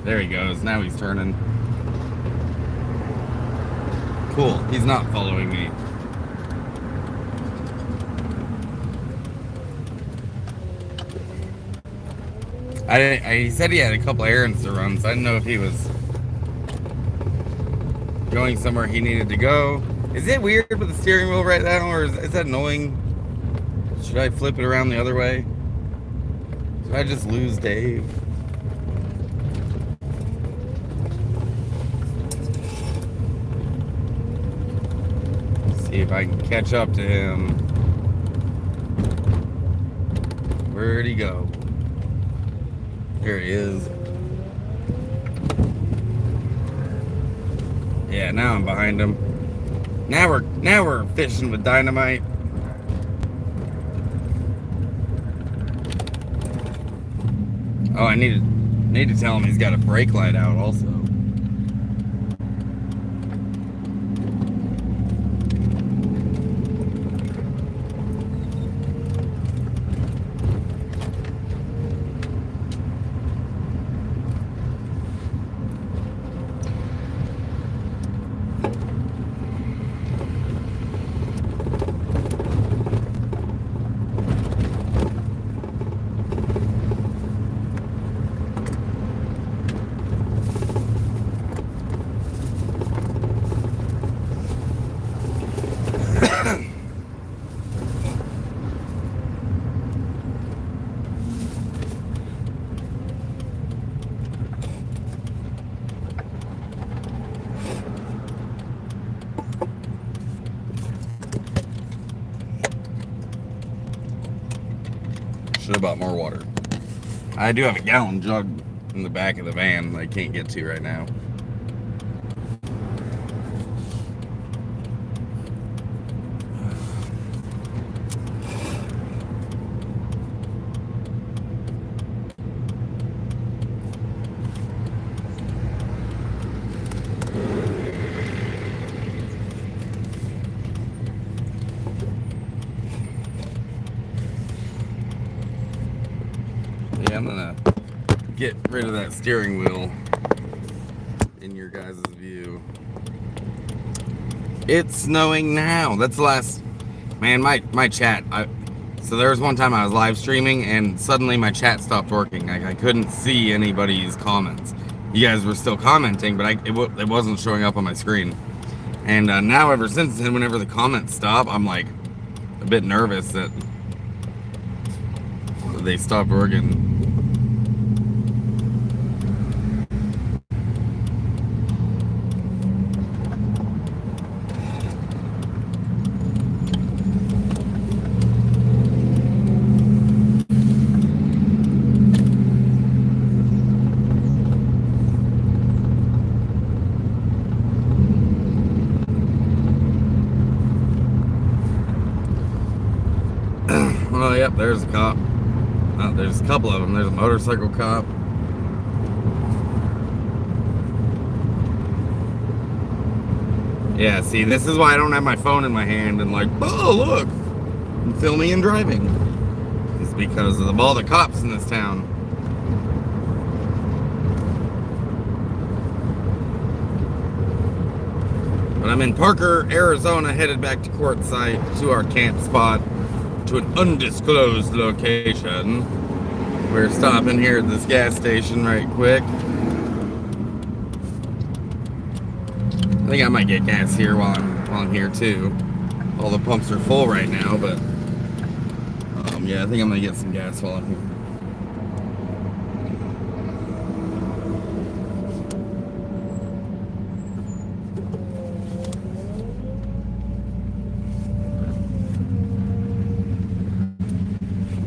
There he goes. Now he's turning. Cool. He's not following me. He said he had a couple errands to run, so I didn't know if he was going somewhere he needed to go. Is it weird with the steering wheel right now, or is that annoying? Should I flip it around the other way? Should I just lose Dave? See if I can catch up to him. Where'd he go? There he is. Yeah, now I'm behind him. Now we're fishing with dynamite. Oh, I need to tell him he's got a brake light out also. Should have bought more water. I do have a gallon jug in the back of the van that I can't get to right now. Yeah, I'm gonna get rid of that steering wheel in your guys' view. It's snowing now. That's the last. Man, my chat. So there was one time I was live streaming and suddenly my chat stopped working. I couldn't see anybody's comments. You guys were still commenting, but it wasn't showing up on my screen. And now ever since then, whenever the comments stop, I'm like a bit nervous that they stopped working. Well, yep, there's a cop. There's a couple of them. There's a motorcycle cop. Yeah, see, this is why I don't have my phone in my hand and like, oh, look, I'm filming and driving. It's because of all the cops in this town. But I'm in Parker, Arizona, headed back to Quartzsite, to our camp spot, to an undisclosed location. We're stopping here at this gas station right quick. I think I might get gas here while I'm here too. All the pumps are full right now, but yeah, I think I'm gonna get some gas while I'm here.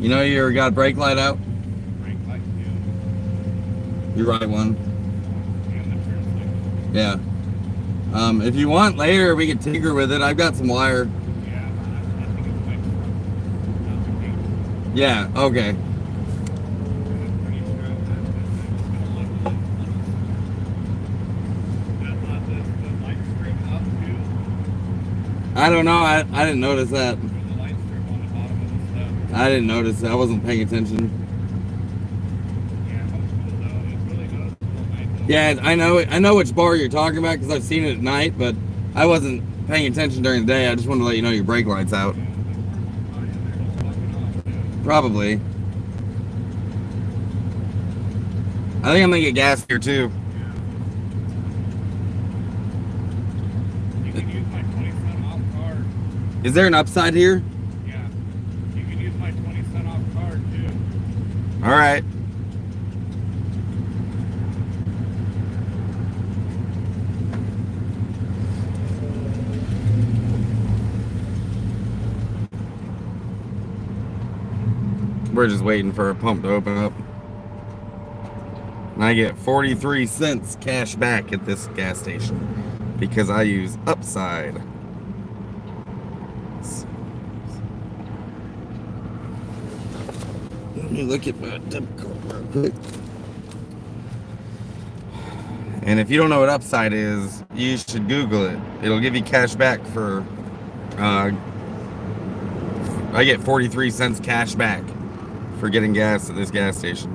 You know you got a brake light out? Brake light, yeah. You're right one. And the turn signal. Yeah. If you want later, we can tinker with it. I've got some wire. Yeah, I think it's like not the gate. Yeah, okay. And I'm pretty sure that it's gonna level it. And I thought the light strip up too. I don't know. I didn't notice that. There's a light strip on the bottom of the stuff. I didn't notice that. I wasn't paying attention. Yeah, it looks cool though. It's really noticeable at night though. Yeah, I know which bar you're talking about because I've seen it at night, but I wasn't paying attention during the day. I just wanted to let you know your brake light's out. Yeah, oh, yeah, they're just fucking off too. Probably. I think I'm gonna get gas here too. You can use my 20-cent off card. Is there an upside here? Yeah. You can use my 20-cent off card too. All right. We're just waiting for a pump to open up. And I get 43 cents cash back at this gas station because I use Upside. Let me look at my debit card real quick. And if you don't know what Upside is, you should Google it. It'll give you cash back for. I get 43 cents cash back for getting gas at this gas station.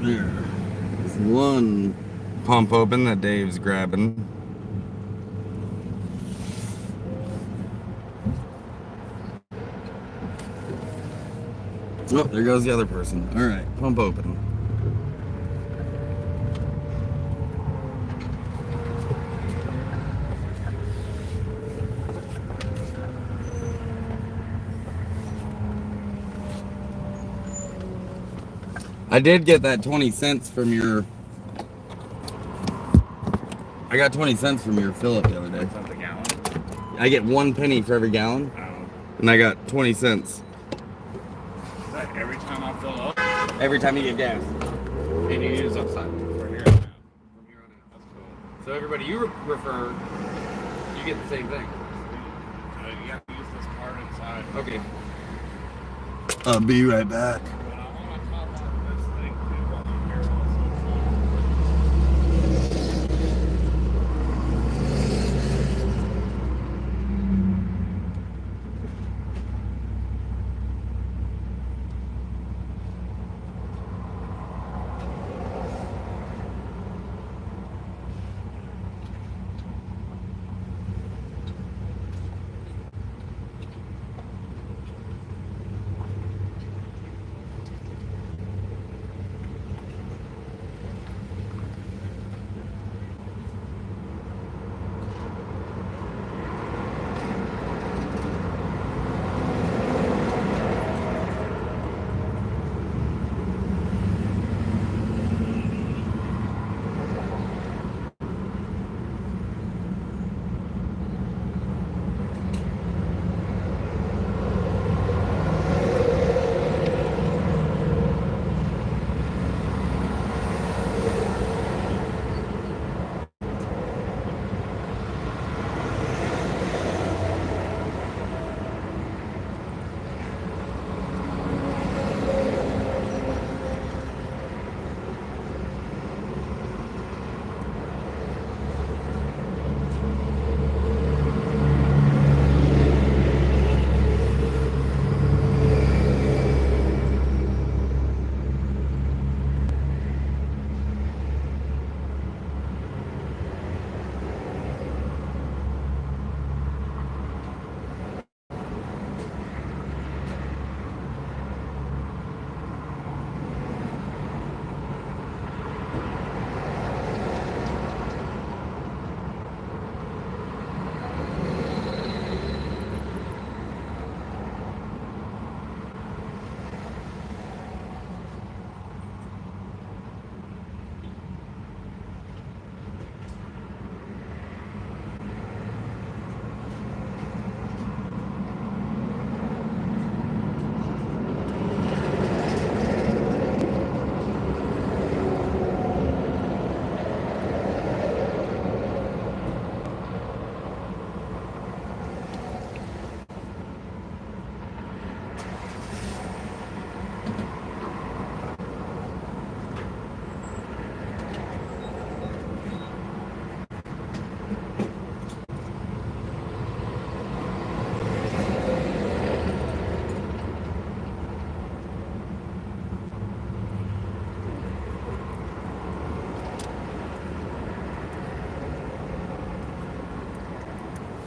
There's one pump open that Dave's grabbing. Oh, there goes the other person. All right, pump open. I did get that 20 cents from your. I got 20 cents from your fill up the other day. That's the gallon. I get 1 penny for every gallon, and I got 20 cents. Is that every time I fill up? Every time you get gas. And you use Upside for here on out. From here on out. That's cool. So everybody you refer, you get the same thing. You have to use this card inside. Okay. I'll be right back. But I want to top off this thing too while I'm here also.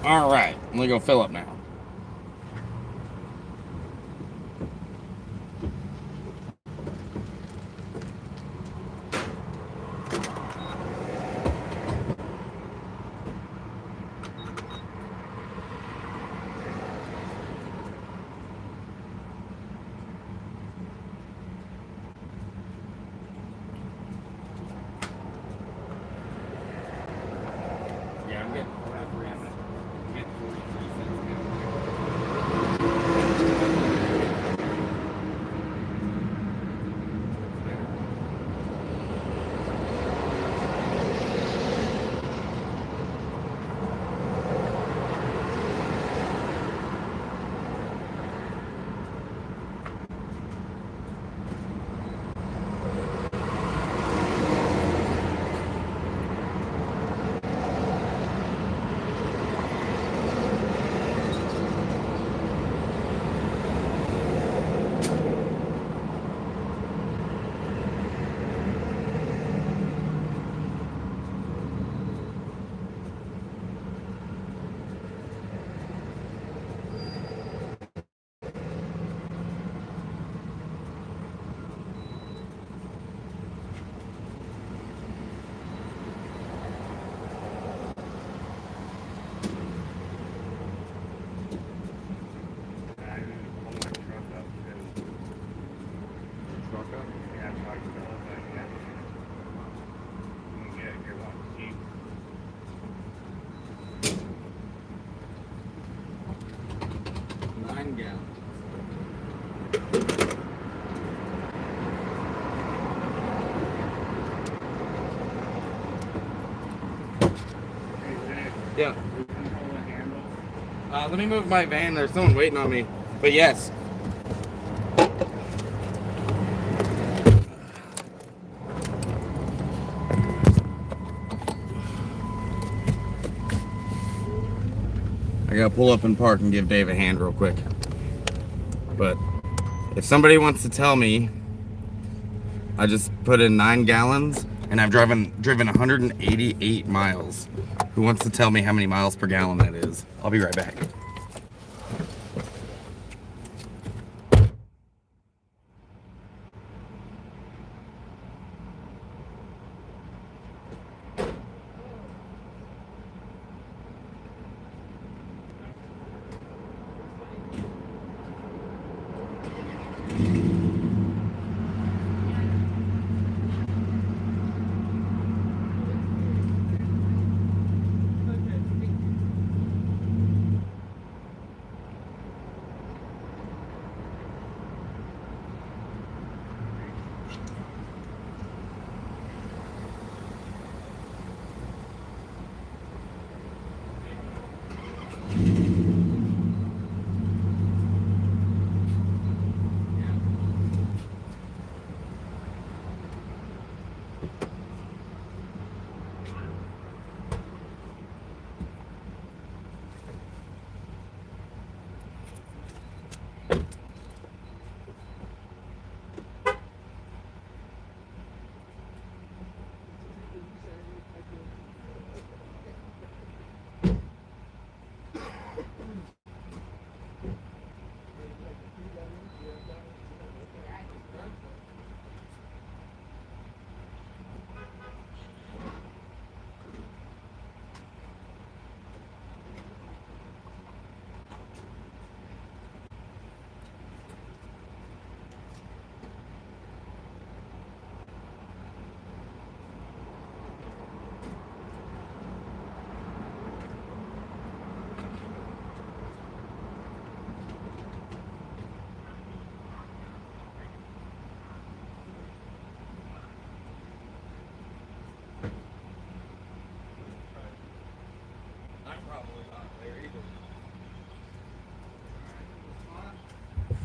All right, I'm gonna go fill up now. Yeah, I'm getting 43 cents. I'm getting 43 cents now. gallons. Hey, Zach, Yeah. you can hold a handle. Let me move my van. There's someone waiting on me. But yes. I gotta pull up and park and give Dave a hand real quick. But if somebody wants to tell me, I just put in 9 gallons and I've driven 188 miles. Who wants to tell me how many miles per gallon that is? I'll be right back.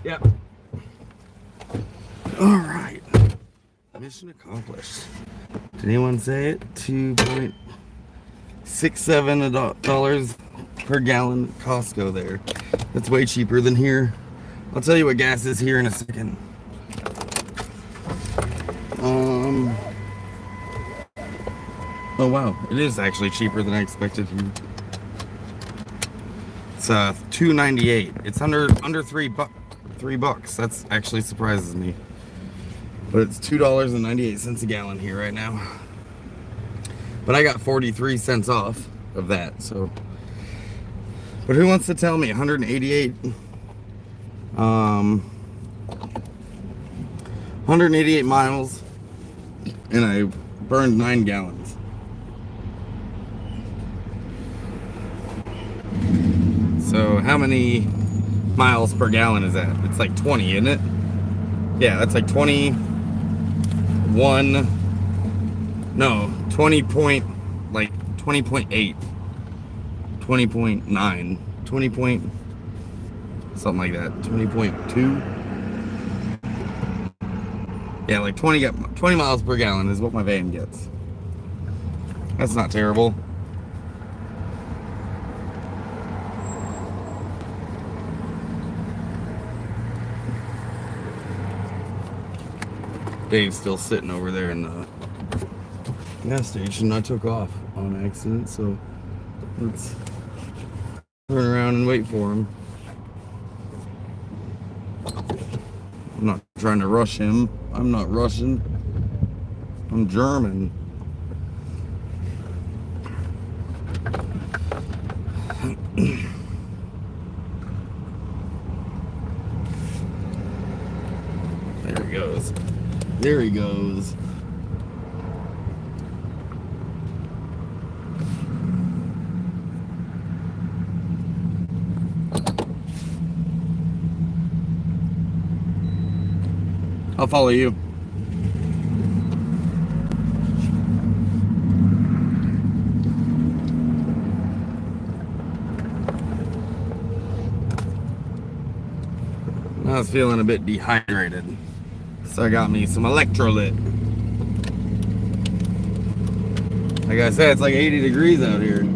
Yep. All right. Mission accomplished. Did anyone say it? $2.67 per gallon at Costco there. That's way cheaper than here. I'll tell you what gas is here in a second. Oh wow, it is actually cheaper than I expected here. It's $2.98. It's under $3. That's actually surprises me. But it's $2.98 a gallon here right now. But I got 43 cents off of that, so. But who wants to tell me 188 miles and I burned 9 gallons. So how many miles per gallon is that? It's like 20, isn't it? Yeah, that's like 21. No, 20 point, like 20.8, 20.9, 20 point, something like that. 20.2. Yeah, like 20 miles per gallon is what my van gets. That's not terrible. Dave's still sitting over there in the gas station. I took off on accident, so let's turn around and wait for him. I'm not trying to rush him. I'm not rushing. I'm German. There he goes. There he goes. I'll follow you. I was feeling a bit dehydrated, so I got me some electrolyte. Like I said, it's like 80 degrees out here.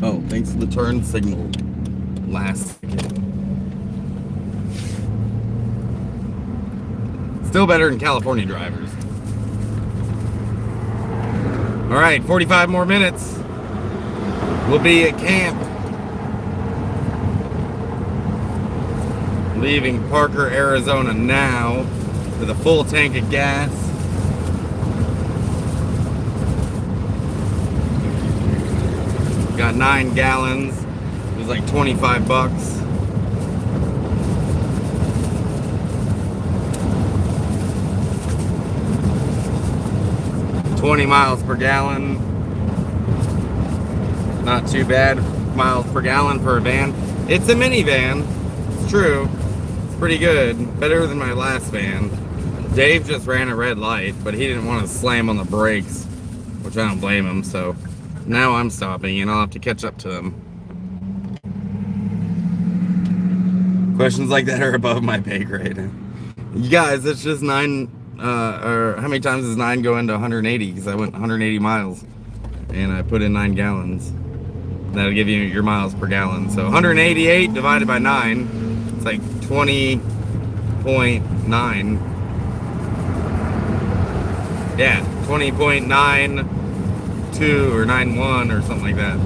Oh, thanks for the turn signal. Last second. Still better than California drivers. All right, 45 more minutes. We'll be at camp. Leaving Parker, Arizona now with a full tank of gas. Got 9 gallons. It was like 25 bucks. $20 miles per gallon. Not too bad miles per gallon for a van. It's a minivan. It's true. It's pretty good. Better than my last van. Dave just ran a red light, but he didn't want to slam on the brakes, which I don't blame him, so now I'm stopping and I'll have to catch up to them. Questions like that are above my pay grade. You guys, it's just 9, or how many times does 9 go into 180? Because I went 180 miles and I put in 9 gallons. That'll give you your miles per gallon. So 188 divided by 9, it's like 20.9. Yeah, 20.92 or 91 or something like that.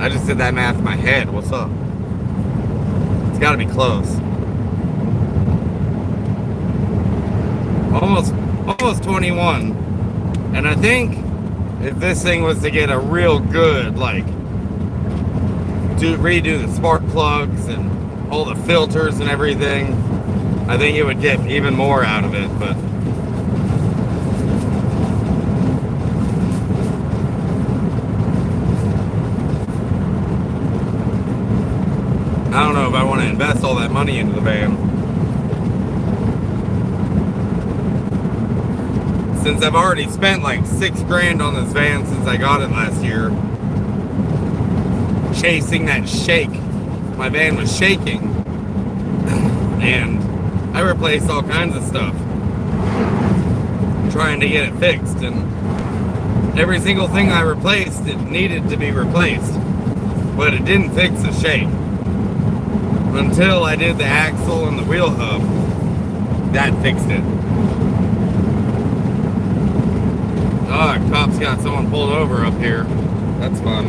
I just did that math in my head. What's up? It's got to be close. Almost 21. And I think if this thing was to get a real good, like, redo the spark plugs and all the filters and everything, I think it would get even more out of it, but I don't know if I want to invest all that money into the van. Since I've already spent like $6,000 on this van since I got it last year. Chasing that shake. My van was shaking. And I replaced all kinds of stuff. Trying to get it fixed. And every single thing I replaced, it needed to be replaced. But it didn't fix the shake. Until I did the axle and the wheel hub. That fixed it. Oh, cops got someone pulled over up here. That's fun.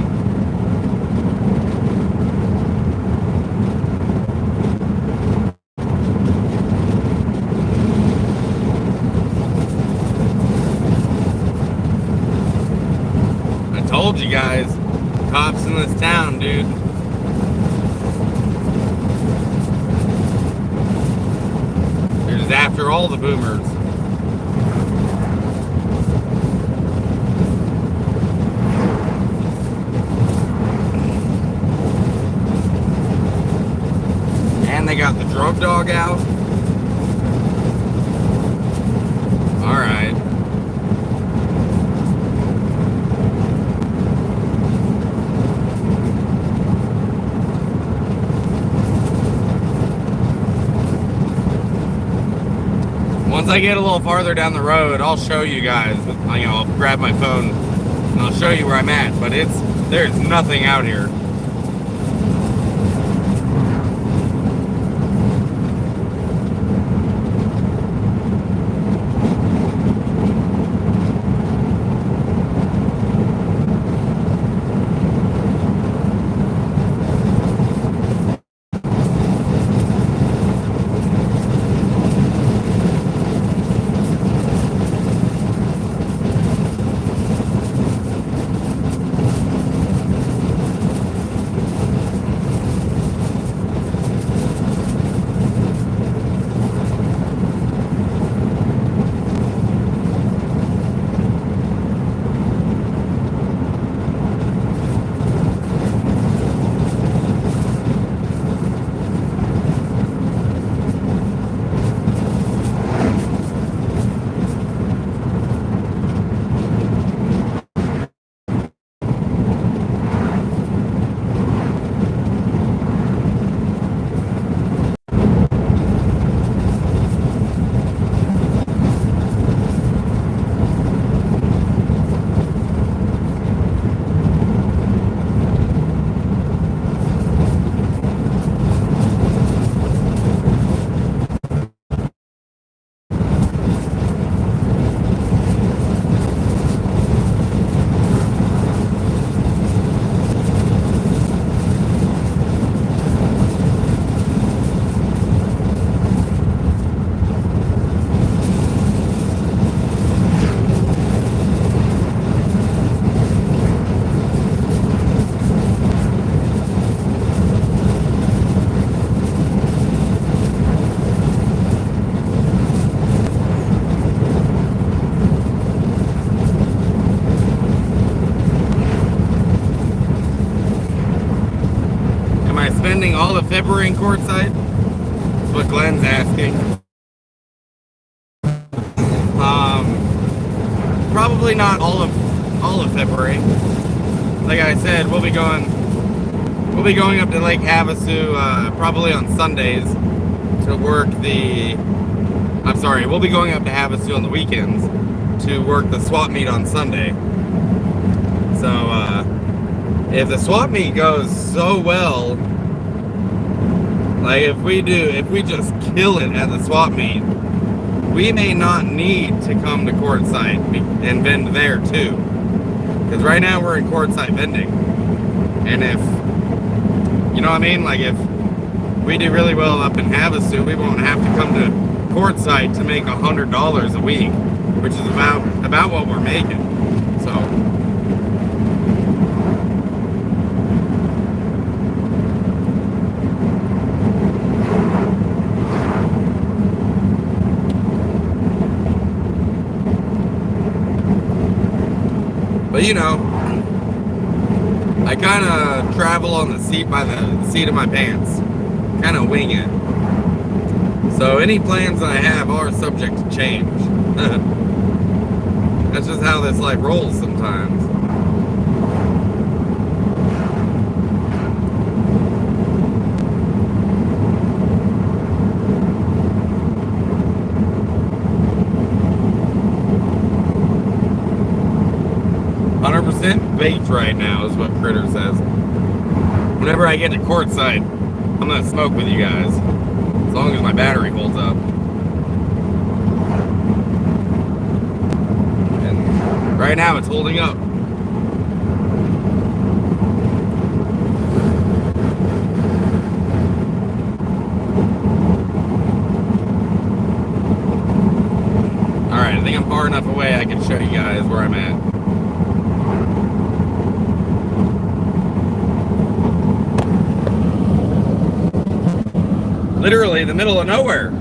I told you guys, cops in this town, dude. They're just after all the boomers. They got the drug dog out. All right. Once I get a little farther down the road, I'll show you guys. I'll grab my phone and I'll show you where I'm at. But there's nothing out here. spending all of February in Quartzsite? That's what Glenn's asking. Probably not all of February. Like I said, we'll be going up to Lake Havasu probably on Sundays to work the. I'm sorry, we'll be going up to Havasu on the weekends to work the swap meet on Sunday. So if the swap meet goes so well, like if we just kill it at the swap meet, we may not need to come to Quartzsite and vend there too. Because right now we're in Quartzsite vending. And if, you know what I mean? Like if we do really well up in Havasu, we won't have to come to Quartzsite to make $100 a week, which is about what we're making. So. But you know, I kind of travel on the seat by the seat of my pants, kind of wing it. So any plans that I have are subject to change. That's just how this life rolls sometimes. Baked right now is what Critter says. Whenever I get to Quartzsite, I'm gonna smoke with you guys, as long as my battery holds up. And right now it's holding up. Alright, I think I'm far enough away I can show you guys where I'm at. Literally the middle of nowhere.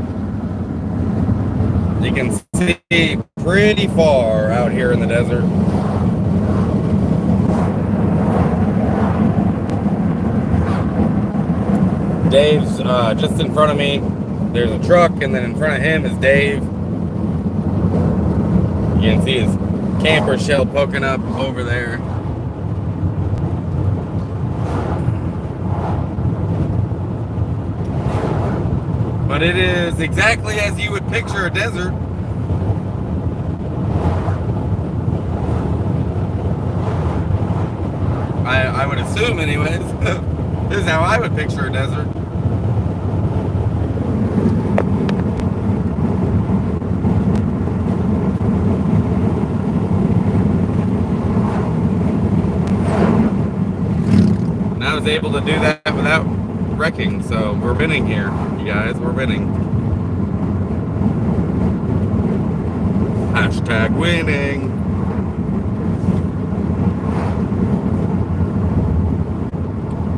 You can see pretty far out here in the desert. Dave's just in front of me. There's a truck, and then in front of him is Dave. You can see his camper shell poking up over there. But it is exactly as you would picture a desert. I would assume anyways. This is how I would picture a desert. And I was able to do that without wrecking, so we're winning here, you guys, we're winning. Hashtag winning.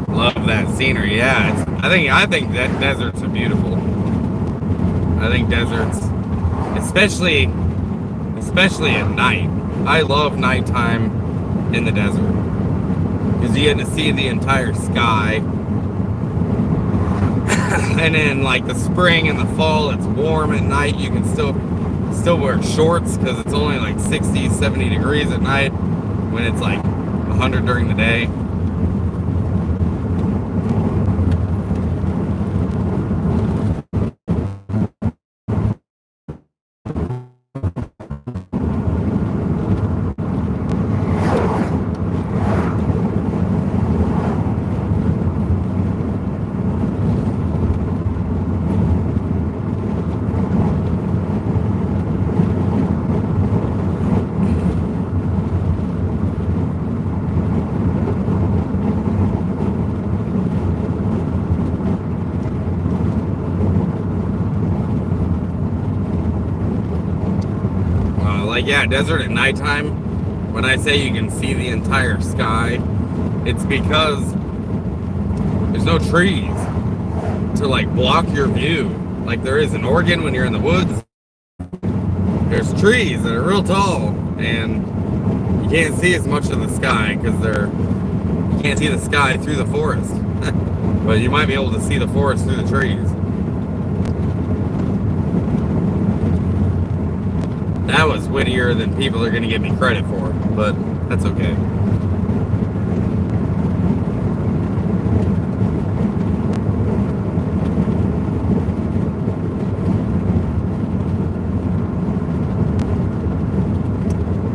Love that scenery. Yeah, I think that deserts are beautiful. I think deserts, especially at night. I love nighttime in the desert because you get to see the entire sky. And in like the spring and the fall, it's warm at night. You can still wear shorts because it's only like 60, 70 degrees at night when it's like 100 during the day. Yeah, desert at nighttime, when I say you can see the entire sky, it's because there's no trees to like block your view like there is in Oregon when you're in the woods. There's trees that are real tall and you can't see as much of the sky because you can't see the sky through the forest. but you might be able to see the forest through the trees. That was wittier than people are going to give me credit for, but that's okay.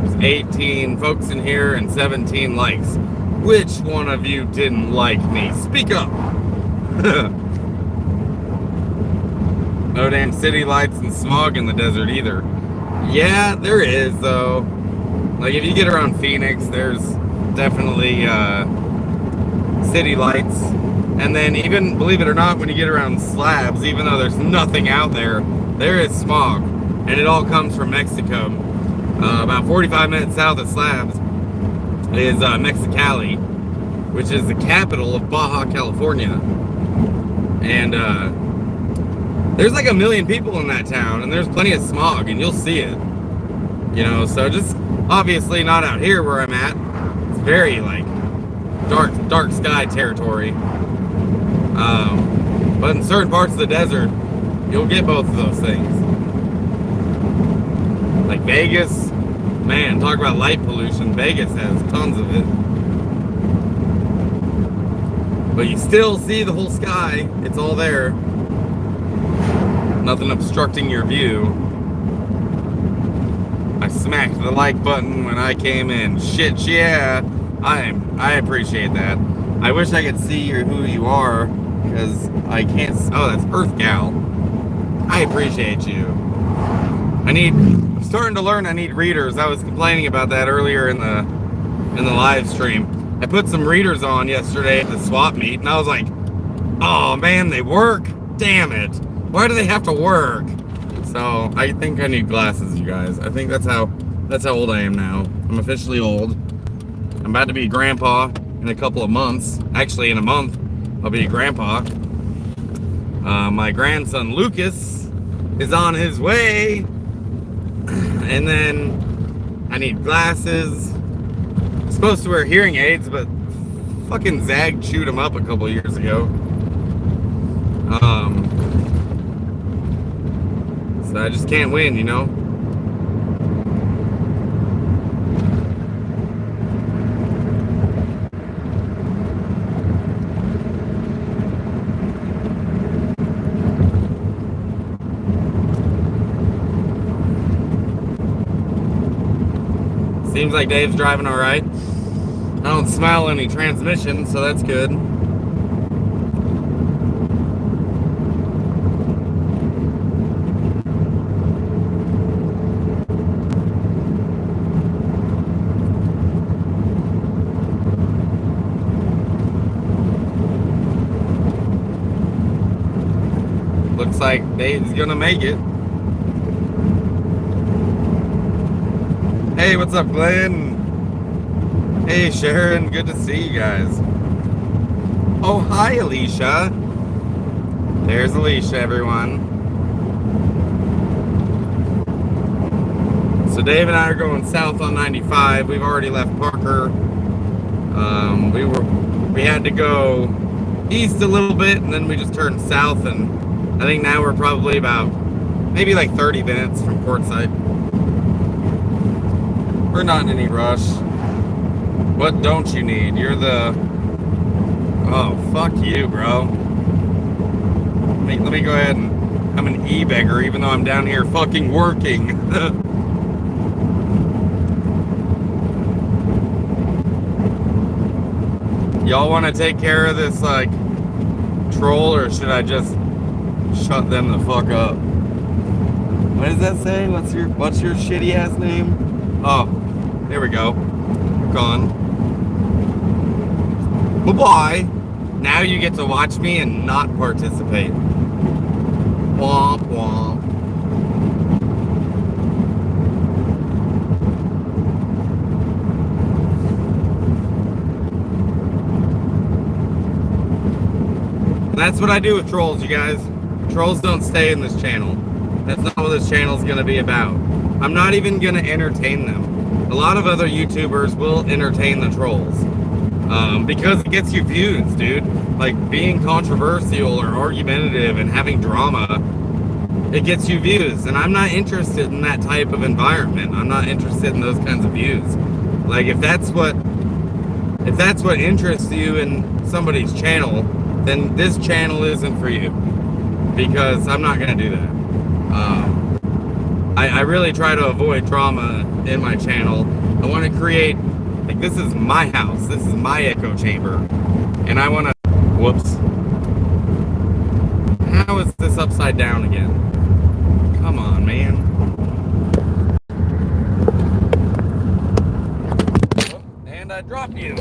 There's 18 folks in here and 17 likes. Which one of you didn't like me? Speak up! No damn city lights and smog in the desert either. Yeah, there is though. Like if you get around Phoenix, there's definitely city lights. And then even, believe it or not, when you get around Slabs, even though there's nothing out there, there is smog. And it all comes from Mexico. About 45 minutes south of Slabs is Mexicali, which is the capital of Baja California. And there's like 1 million people in that town, and there's plenty of smog, and you'll see it. You know, so just obviously not out here where I'm at. It's very like dark sky territory. But in certain parts of the desert, you'll get both of those things. Like Vegas, man, talk about light pollution. Vegas has tons of it. But you still see the whole sky. It's all there. Nothing obstructing your view. I smacked the like button when I came in. Shit, yeah. I appreciate that. I wish I could see who you are, because I can't. Oh, that's Earth Gal. I appreciate you. I'm starting to learn I need readers. I was complaining about that earlier in the live stream. I put some readers on yesterday at the swap meet, and I was like, oh man, they work. Damn it. Why do they have to work? So I think I need glasses, you guys. I think that's how old I am now. I'm officially old. I'm about to be a grandpa in a couple of months. Actually, in a month, I'll be a grandpa. My grandson Lucas is on his way. And then I need glasses. I'm supposed to wear hearing aids, but fucking Zag chewed them up a couple years ago. So I just can't win, you know? Seems like Dave's driving all right. I don't smell any transmission, so that's good. Looks like Dave's gonna make it. Hey, what's up, Glenn? Hey, Sharon, good to see you guys. Oh, hi, Alicia. There's Alicia, everyone. So Dave and I are going south on 95. We've already left Parker. We had to go east a little bit, and then we just turned south, and I think now we're probably about maybe like 30 minutes from Quartzsite. We're not in any rush. What don't you need? You're the... Oh, fuck you, bro. Let me go ahead and... I'm an e-beggar, even though I'm down here fucking working. Y'all want to take care of this, like, troll, or should I just shut them the fuck up? What does that say? What's your shitty ass name? Oh, there we go. Gone. Bye-bye. Now you get to watch me and not participate. Womp womp. And that's what I do with trolls, you guys. Trolls don't stay in this channel. That's not what this channel is going to be about. I'm not even going to entertain them. A lot of other YouTubers will entertain the trolls. because it gets you views, dude. Like being controversial or argumentative and having drama, it gets you views, and I'm not interested in that type of environment. I'm not interested in those kinds of views. Like if that's what interests you in somebody's channel, then this channel isn't for you, because I'm not gonna do that. I really try to avoid drama in my channel. I want to create, like, this is my house, this is my echo chamber, and I want to, whoops. How is this upside down again? Come on, man. And I dropped you.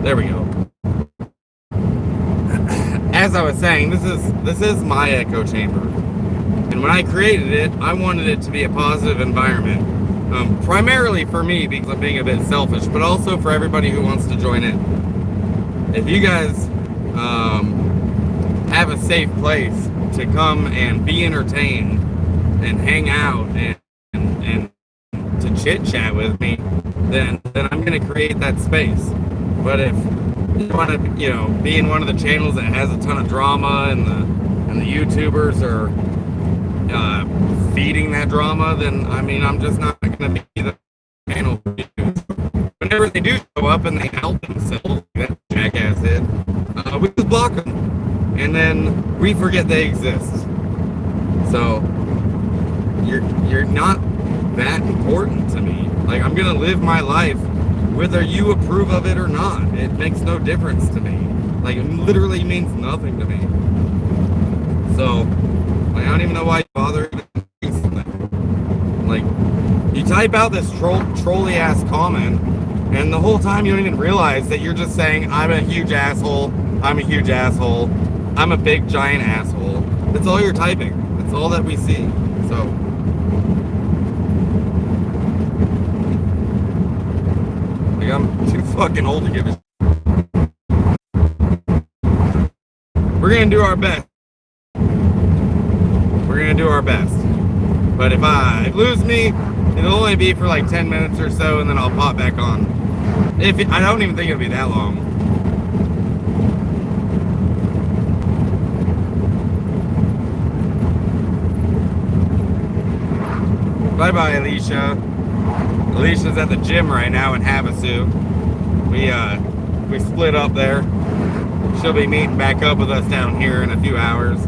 There we go. As I was saying, this is my echo chamber, and when I created it, I wanted it to be a positive environment, primarily for me because I'm being a bit selfish, but also for everybody who wants to join in. If you guys have a safe place to come and be entertained and hang out and to chit chat with me, then I'm gonna create that space. But if you want to, be in one of the channels that has a ton of drama and the YouTubers are feeding that drama, then I'm just not going to be the channel for you. Whenever they do show up and they help themselves, like that jackass did, we just block them, and then we forget they exist. So you're not that important to me. Like, I'm gonna live my life whether you approve of it or not. It makes no difference to me. Like, it literally means nothing to me. So, like, I don't even know why you bother. Like, you type out this trolly ass comment, and the whole time you don't even realize that you're just saying, I'm a huge asshole, I'm a huge asshole, I'm a big giant asshole. That's all you're typing. That's all that we see. So, like, I'm too fucking old to give a shit. We're gonna do our best. We're gonna do our best. But if I lose me, it'll only be for like 10 minutes or so, and then I'll pop back on. I don't even think it'll be that long. Bye-bye, Alicia. Alicia's at the gym right now in Havasu. We split up there. She'll be meeting back up with us down here in a few hours.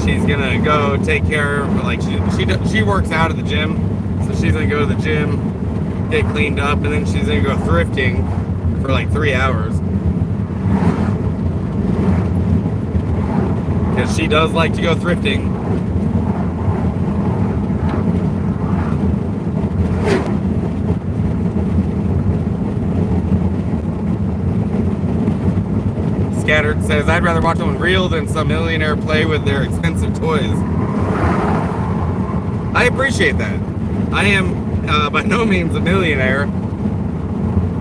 She's gonna go take care of, like, she works out at the gym, so she's gonna go to the gym, get cleaned up, and then she's gonna go thrifting for like 3 hours. Because she does like to go thrifting. Scattered says, I'd rather watch someone real than some millionaire play with their expensive toys. I appreciate that. I am by no means a millionaire.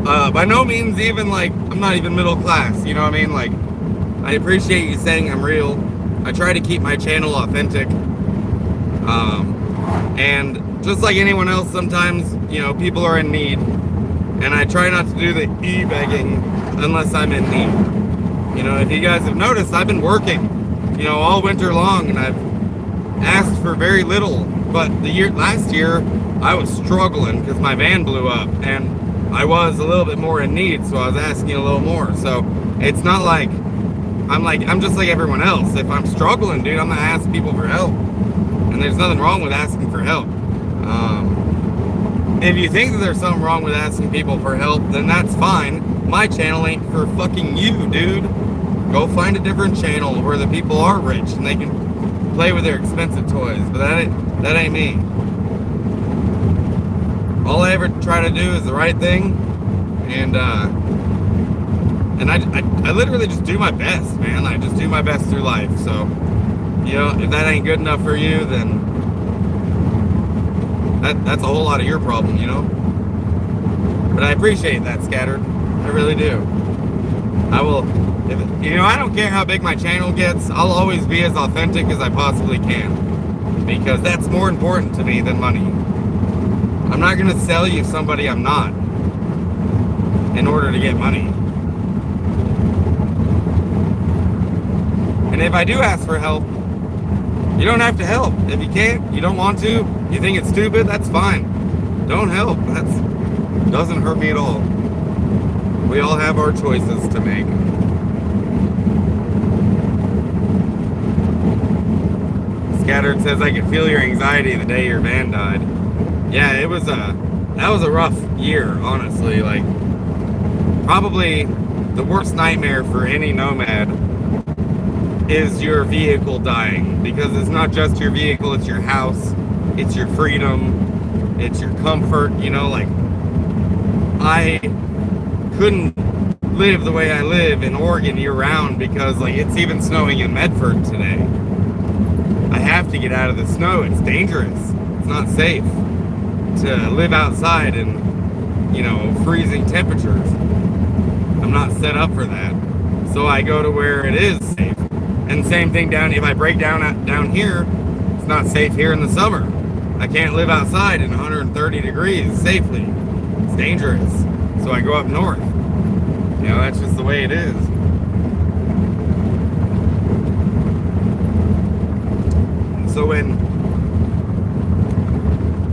By no means even, like, I'm not even middle class, you know what I mean? Like, I appreciate you saying I'm real. I try to keep my channel authentic. And just like anyone else, sometimes, people are in need. And I try not to do the e-begging unless I'm in need. If you guys have noticed, I've been working, all winter long, and I've asked for very little. But last year, I was struggling because my van blew up, and I was a little bit more in need, so I was asking a little more. So it's not like I'm just like everyone else. If I'm struggling, dude, I'm gonna ask people for help, and there's nothing wrong with asking for help. If you think that there's something wrong with asking people for help, then that's fine. My channel ain't for fucking you, dude. Go find a different channel where the people are rich and they can play with their expensive toys. But that ain't me. All I ever try to do is the right thing, and I literally just do my best, man. I just do my best through life. So, if that ain't good enough for you, then that's a whole lot of your problem, But I appreciate that, Scattered. I really do. I will, I don't care how big my channel gets. I'll always be as authentic as I possibly can, because that's more important to me than money. I'm not going to sell you somebody I'm not in order to get money. And if I do ask for help, you don't have to help. If you can't, you don't want to, you think it's stupid, that's fine. Don't help. That doesn't hurt me at all. We all have our choices to make. Scattered says, I could feel your anxiety the day your van died. Yeah, that was a rough year, honestly. Like, probably the worst nightmare for any nomad is your vehicle dying, because it's not just your vehicle, it's your house, it's your freedom, it's your comfort, you know. Like, I couldn't live the way I live in Oregon year round because, like, it's even snowing in Medford today. I have to get out of the snow. It's dangerous. It's not safe to live outside in, you know, freezing temperatures. I'm not set up for that. So I go to where it is safe. And same thing down, if I break down here, it's not safe here in the summer. I can't live outside in 130 degrees safely. It's dangerous. So I go up north. You know, that's just the way it is. So when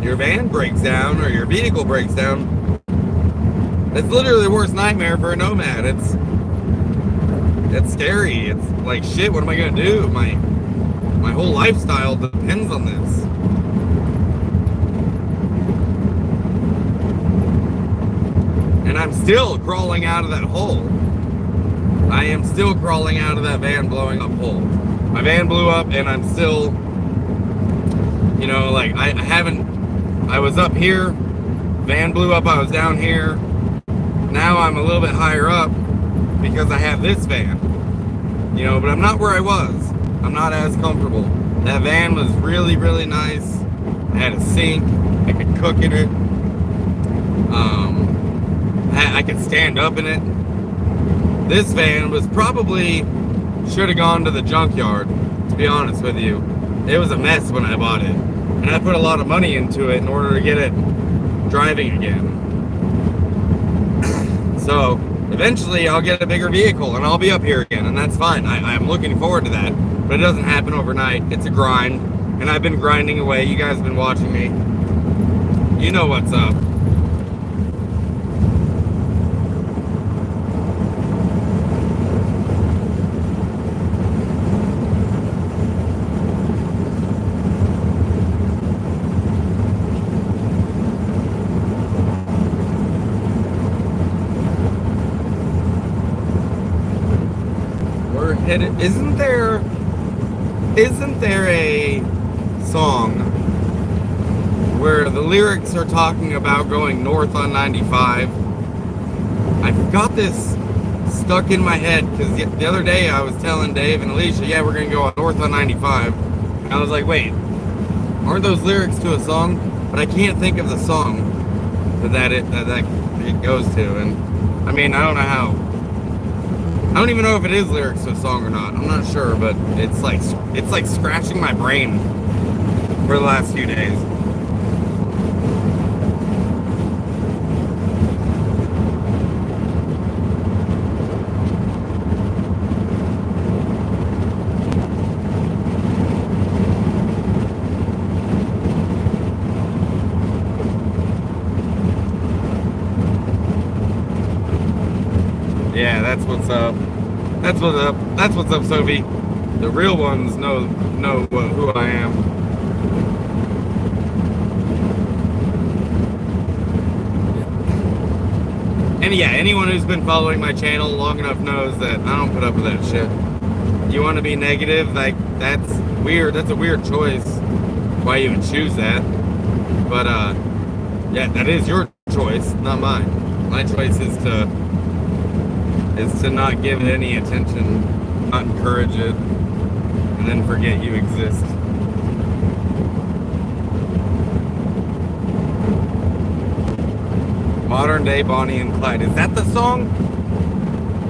your van breaks down or your vehicle breaks down, it's literally the worst nightmare for a nomad. It's scary. It's like, shit, what am I gonna do? My whole lifestyle depends on this. And I'm still crawling out of that hole. I am still crawling out of that van blowing up hole. My van blew up and I'm still, you know, like, I was up here, van blew up, I was down here. Now I'm a little bit higher up because I have this van, you know, but I'm not where I was. I'm not as comfortable. That van was really, really nice. I had a sink, I could cook in it. I could stand up in it. This van was probably, should have gone to the junkyard, to be honest with you. It was a mess when I bought it. And I put a lot of money into it in order to get it driving again. So eventually I'll get a bigger vehicle and I'll be up here again, and that's fine. I'm looking forward to that. But it doesn't happen overnight. It's a grind. And I've been grinding away. You guys have been watching me. You know what's up. Isn't there a song where the lyrics are talking about going north on 95? I've got this stuck in my head because the other day I was telling Dave and Alicia, yeah, we're gonna go north on 95. And I was like, wait, aren't those lyrics to a song? But I can't think of the song that it goes to. And I mean, I don't know how. I don't even know if it is lyrics to a song or not. I'm not sure, but it's like scratching my brain for the last few days. Yeah, that's what's up. That's what's up. That's what's up, Sophie. The real ones know who I am. And yeah, anyone who's been following my channel long enough knows that I don't put up with that shit. You want to be negative? Like, that's weird. That's a weird choice. Why you would choose that? But yeah, that is your choice, not mine. My choice is to not give it any attention, not encourage it, and then forget you exist. Modern day Bonnie and Clyde. Is that the song?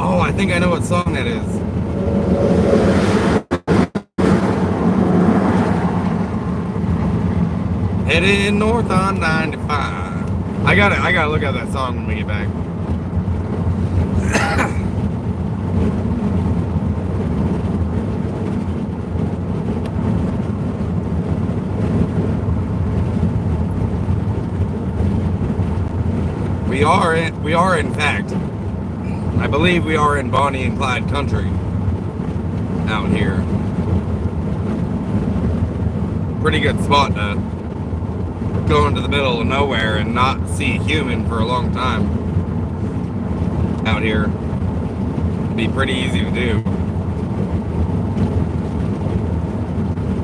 Oh, I think I know what song that is. Heading north on 95. I gotta look at that song when we get back. We are in fact, I believe we are in Bonnie and Clyde country out here. Pretty good spot to go into the middle of nowhere and not see a human for a long time out here. It'd be pretty easy to do.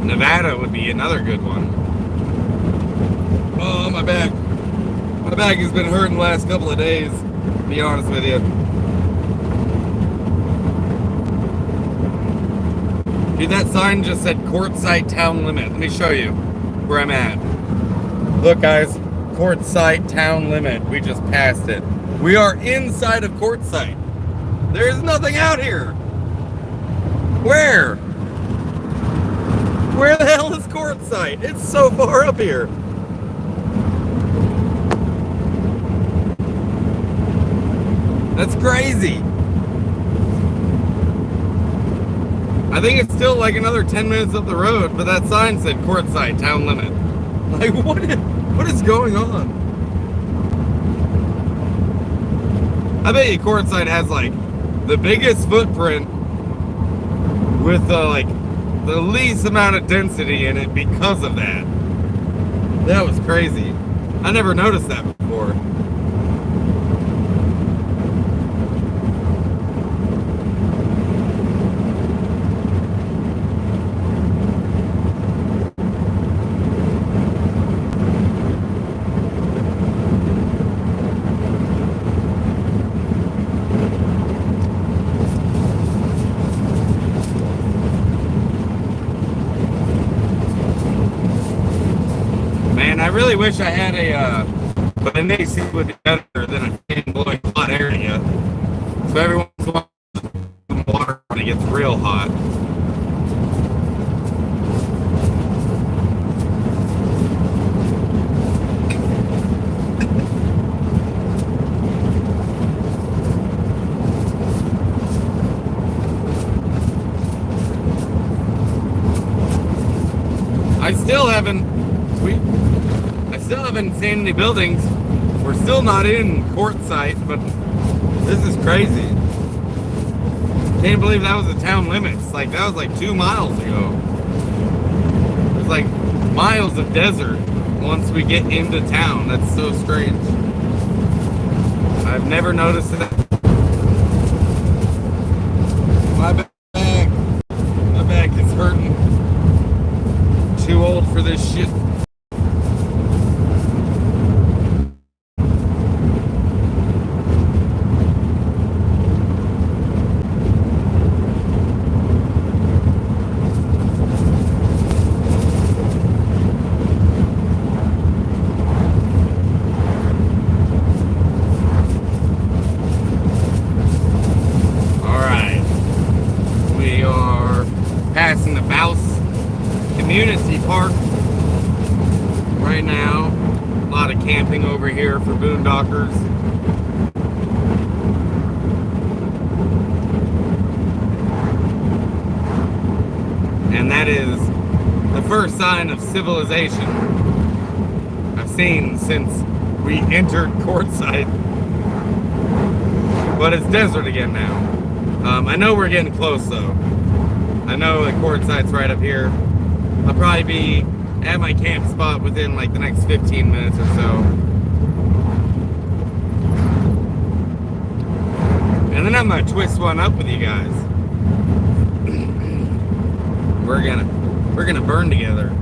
Nevada would be another good one. Oh, my back. My back has been hurting the last couple of days, to be honest with you. Dude, that sign just said Quartzsite town limit. Let me show you where I'm at. Look, guys, Quartzsite town limit. We just passed it. We are inside of Quartzsite. There is nothing out here. Where? Where the hell is Quartzsite? It's so far up here. That's crazy. I think it's still like another 10 minutes up the road, but that sign said Quartzsite town limit. Like, what is going on? I bet you Quartzsite has like the biggest footprint with like the least amount of density in it because of that. That was crazy. I never noticed that before. I really wish I had but an AC would be better than a fan blowing hot area. So every once in a while, some water when it gets real hot. I still haven't seen any buildings. We're still not in Quartzsite, but this is crazy. Can't believe that was the town limits. Like, that was like 2 miles ago. There's like miles of desert once we get into town. That's so strange. I've never noticed that. My back is hurting. Too old for this shit. Passing the Bouse Community Park right now. A lot of camping over here for boondockers. And that is the first sign of civilization I've seen since we entered Quartzsite. But it's desert again now. I know we're getting close though. I know the Quartzsite's right up here. I'll probably be at my camp spot within like the next 15 minutes or so. And then I'm gonna twist one up with you guys. We're gonna burn together.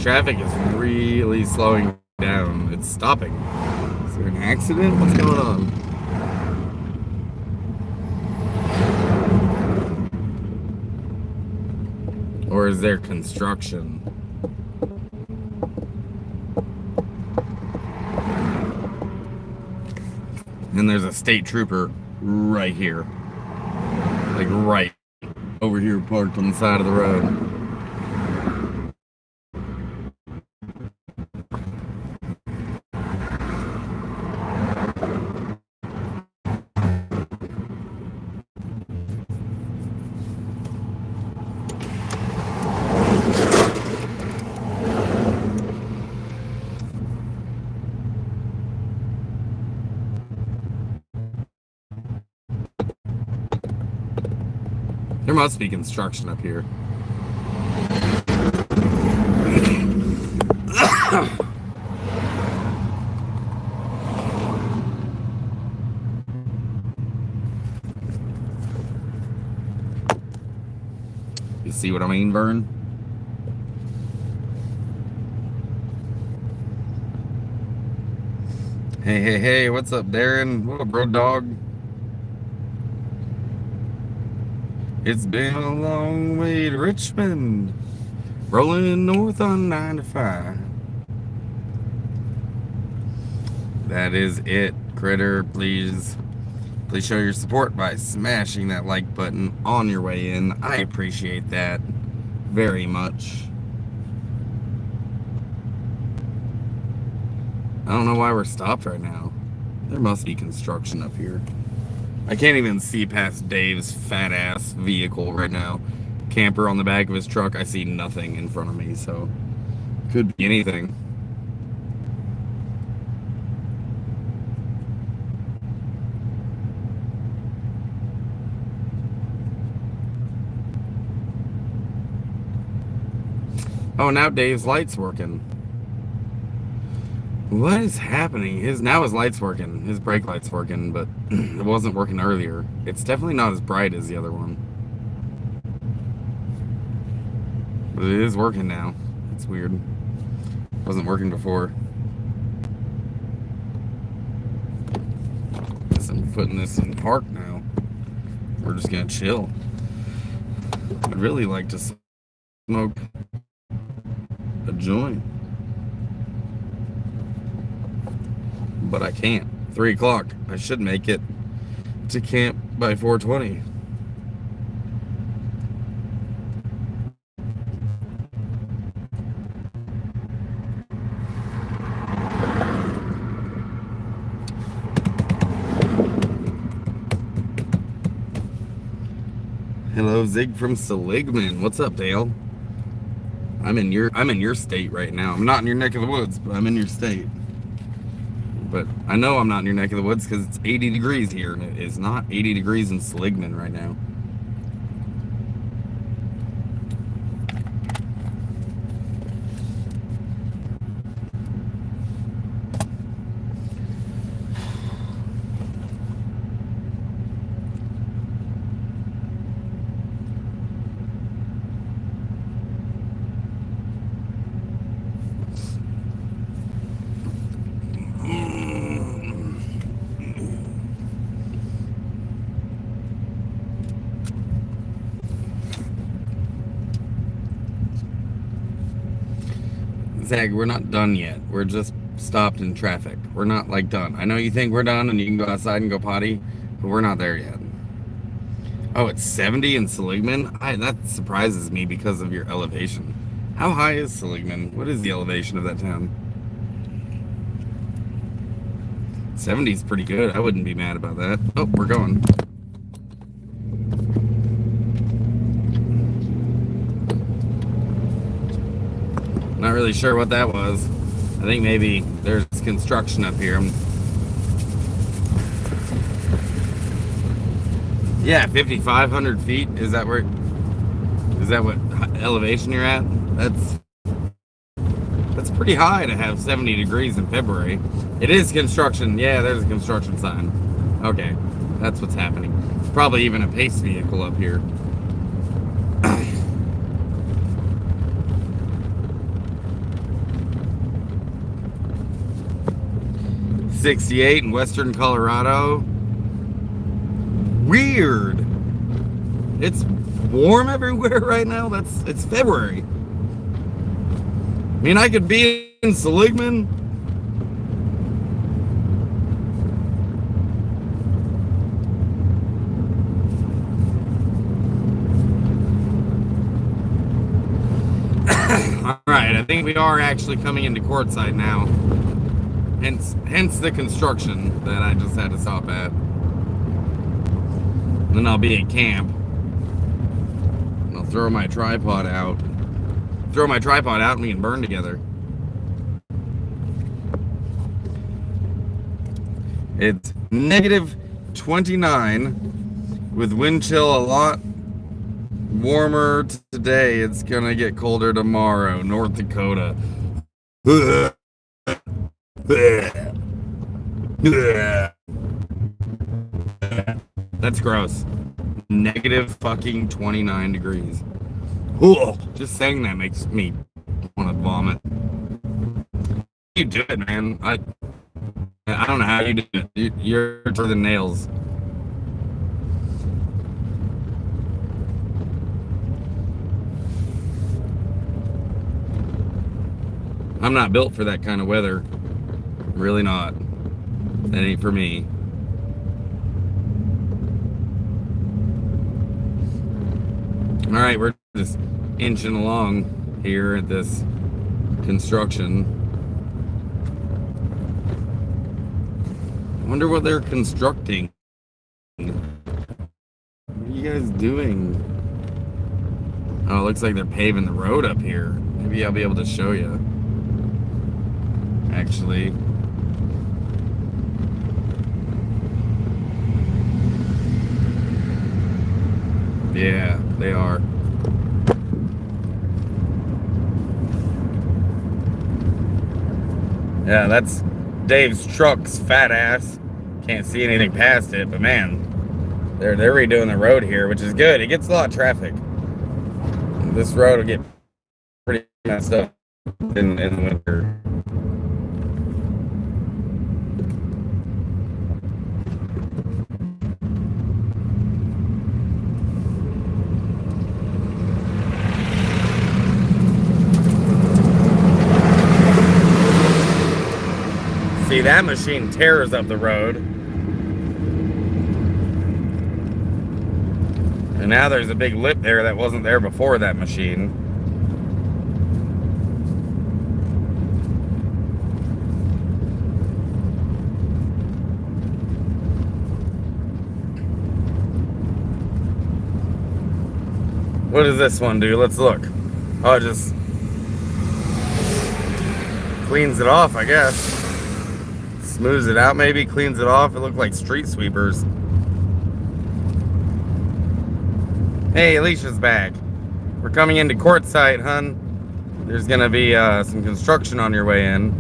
traffic is really slowing down. It's stopping. Is there an accident? What's going on? Or is there construction? And there's a state trooper right here. Like right over here, parked on the side of the road. There must be construction up here. You see what I mean, Vern? Hey, what's up, Darren? What up, bro, dog? It's been a long way to Richmond, rolling north on 95. That is it, Critter. Please show your support by smashing that like button on your way in. I appreciate that very much. I don't know why we're stopped right now. There must be construction up here. I can't even see past Dave's fat ass vehicle right now. Camper on the back of his truck. I see nothing in front of me, so could be anything. Oh, now Dave's light's working. What is happening? Now his light's working. His brake light's working, but it wasn't working earlier. It's definitely not as bright as the other one. But it is working now. It's weird. It wasn't working before. Guess I'm putting this in park now. We're just gonna chill. I'd really like to smoke a joint. But I can't. 3 o'clock. I should make it to camp by 4:20. Hello, Zig from Seligman. What's up, Dale? I'm in your state right now. I'm not in your neck of the woods, but I'm in your state. But I know I'm not in your neck of the woods because it's 80 degrees here, and it is not 80 degrees in Seligman right now. Zag, we're not done yet. We're just stopped in traffic. We're not like done. I know you think we're done and you can go outside and go potty, but we're not there yet. Oh, it's 70 in Seligman? That surprises me because of your elevation. How high is Seligman? What is the elevation of that town? 70 is pretty good. I wouldn't be mad about that. Oh, we're going. Not really sure what that was. I think maybe there's construction up here. Yeah, 5,500 feet. Is that what elevation you're at? That's pretty high to have 70 degrees in February. It is construction. Yeah, there's a construction sign. Okay, that's what's happening. It's probably even a pace vehicle up here. 68 in western Colorado. Weird. It's warm everywhere right now. It's February. I mean, I could be in Seligman. All right, I think we are actually coming into Quartzsite now. Hence the construction that I just had to stop at. Then I'll be at camp. And I'll throw my tripod out. Throw my tripod out and we can burn together. It's negative 29 with wind chill a lot warmer today. It's gonna get colder tomorrow. North Dakota. That's gross. Negative fucking 29 degrees. Ooh, just saying that makes me want to vomit. You do it, man. I don't know how you do it. You're to the nails. I'm not built for that kind of weather. Really not. That ain't for me. All right, we're just inching along here at this construction. I wonder what they're constructing. What are you guys doing? Oh, it looks like they're paving the road up here. Maybe I'll be able to show you. Actually. Yeah, they are. Yeah, that's Dave's truck's fat ass. Can't see anything past it, but man, they're redoing the road here, which is good. It gets a lot of traffic. This road will get pretty messed up in the winter. See, that machine tears up the road. And now there's a big lip there that wasn't there before that machine. What does this one do? Let's look. Oh, it just cleans it off, I guess. Smooths it out, maybe cleans it off. It looked like street sweepers. Hey, Alicia's back. We're coming into Quartzsite, hun. There's gonna be some construction on your way in.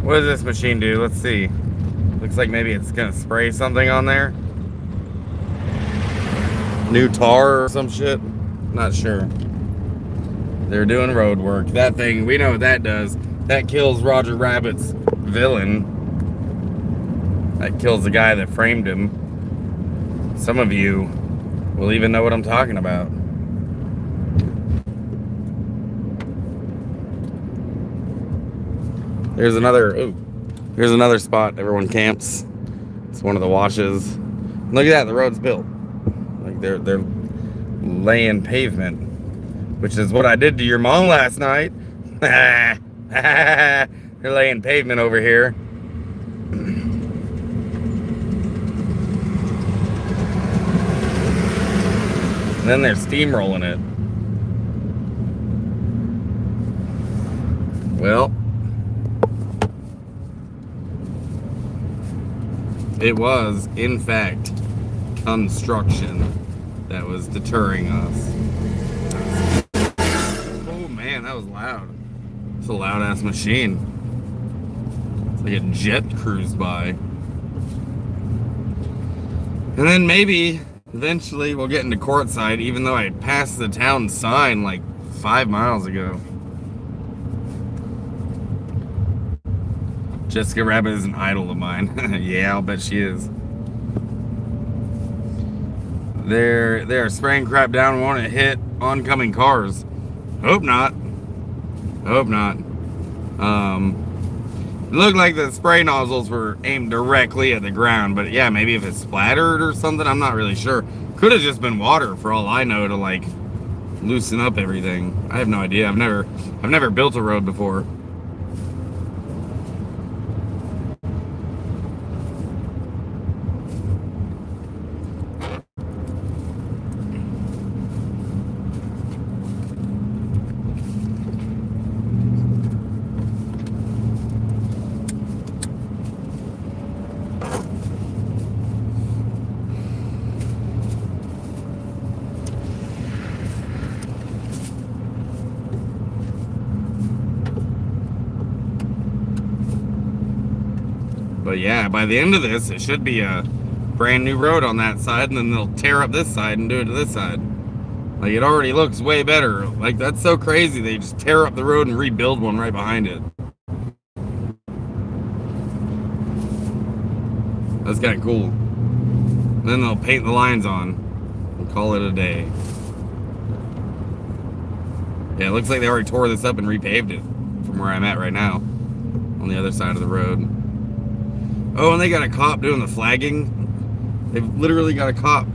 What does this machine do? Let's see. Looks like maybe it's gonna spray something on there. New tar or some shit. Not sure. They're doing road work. That thing, we know what that does. That kills Roger Rabbit's villain. That kills the guy that framed him. Some of you will even know what I'm talking about. Here's another spot everyone camps. It's one of the washes. Look at that, the road's built. Like they're laying pavement, which is what I did to your mom last night. They're laying pavement over here. And then they're steamrolling it. Well, it was, in fact, construction that was deterring us. Oh man, that was loud. It's a loud ass machine. It's like a jet cruised by. And then maybe eventually we'll get into Quartzsite, even though I passed the town sign like 5 miles ago. Jessica Rabbit is an idol of mine. Yeah, I'll bet she is. They're spraying crap down, won't it hit oncoming cars? Hope not. Hope not. It looked like the spray nozzles were aimed directly at the ground, but yeah, maybe if it splattered or something, I'm not really sure. Could have just been water for all I know to like loosen up everything. I have no idea. I've never built a road before. But yeah, by the end of this, it should be a brand new road on that side, and then they'll tear up this side and do it to this side. Like, it already looks way better. Like, that's so crazy. They just tear up the road and rebuild one right behind it. That's kind of cool. Then they'll paint the lines on and call it a day. Yeah, it looks like they already tore this up and repaved it from where I'm at right now on the other side of the road. Oh, and they got a cop doing the flagging. They've literally got a cop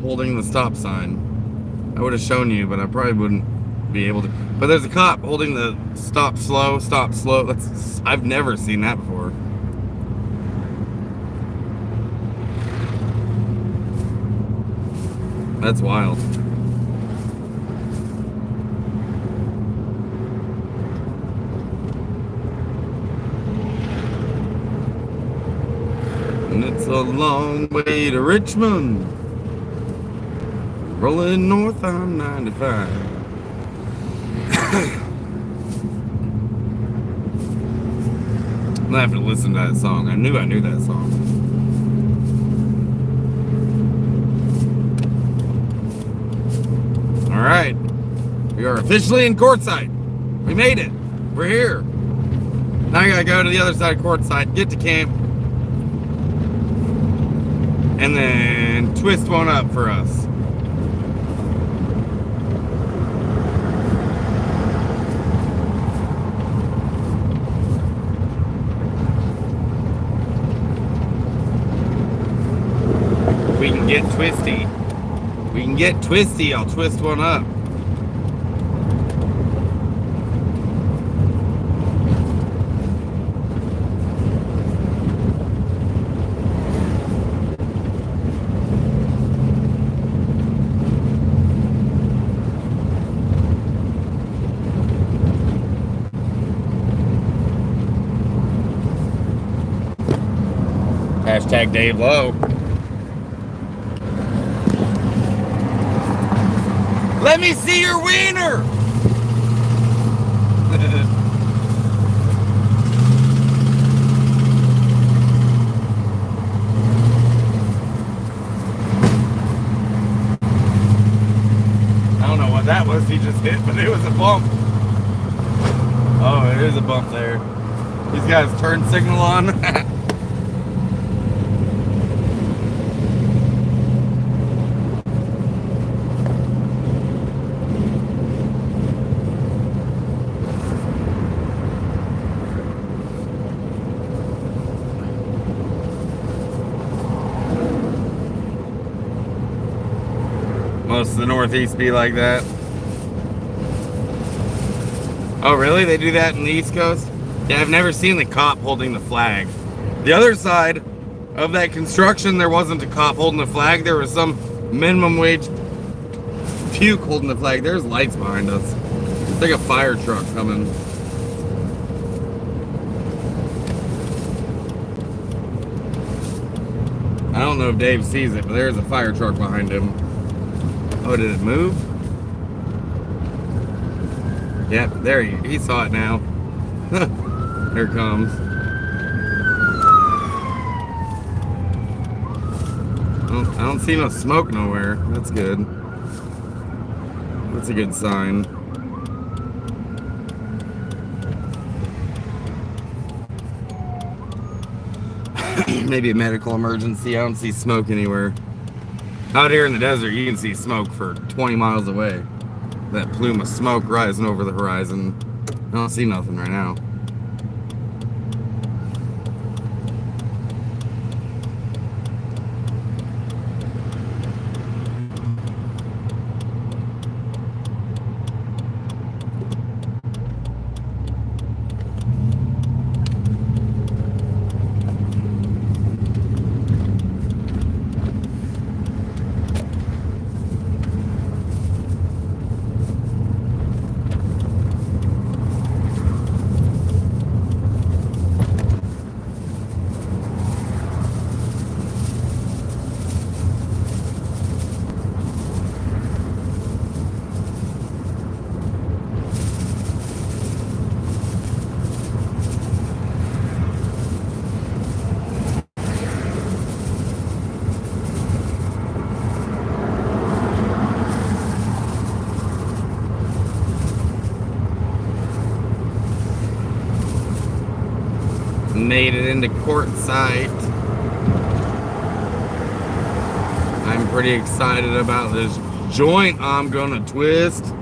holding the stop sign. I would have shown you, but I probably wouldn't be able to. But there's a cop holding the stop slow, stop slow. I've never seen that before. That's wild. And it's a long way to Richmond. Rolling north on 95. I'm gonna have to listen to that song. I knew that song. All right, we are officially in Quartzsite. We made it. We're here. Now I gotta go to the other side of Quartzsite, get to camp, and then twist one up for us. We can get twisty. We can get twisty. I'll twist one up. Hashtag Dave Lowe. Let me see your wiener! I don't know what that was he just hit, but it was a bump. Oh, it is a bump there. He's got his turn signal on. Most of the Northeast be like that. Oh, really? They do that in the East Coast? Yeah, I've never seen the cop holding the flag. The other side of that construction, there wasn't a cop holding the flag. There was some minimum wage puke holding the flag. There's lights behind us. It's like a fire truck coming. I don't know if Dave sees it, but there's a fire truck behind him. Oh, did it move? Yep, there he saw it now. Here it comes. I don't see no smoke nowhere. That's good. That's a good sign. Maybe a medical emergency. I don't see smoke anywhere. Out here in the desert, you can see smoke for 20 miles away. That plume of smoke rising over the horizon. I don't see nothing right now. Made it into Quartzsite. I'm pretty excited about this joint I'm gonna twist.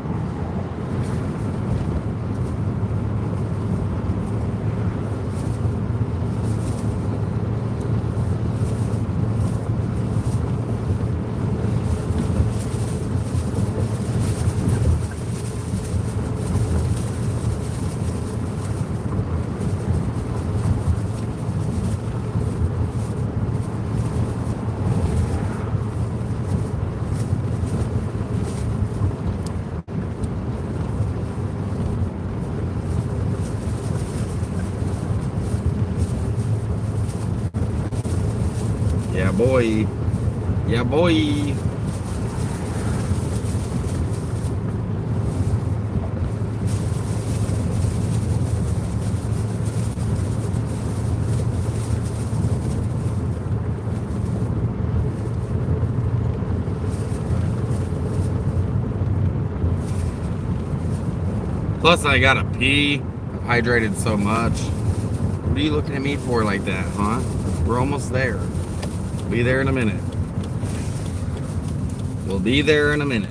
Yeah, boy. Yeah, boy. Plus, I gotta pee. I've hydrated so much. What are you looking at me for like that, huh? We're almost there. Be there in a minute. We'll be there in a minute.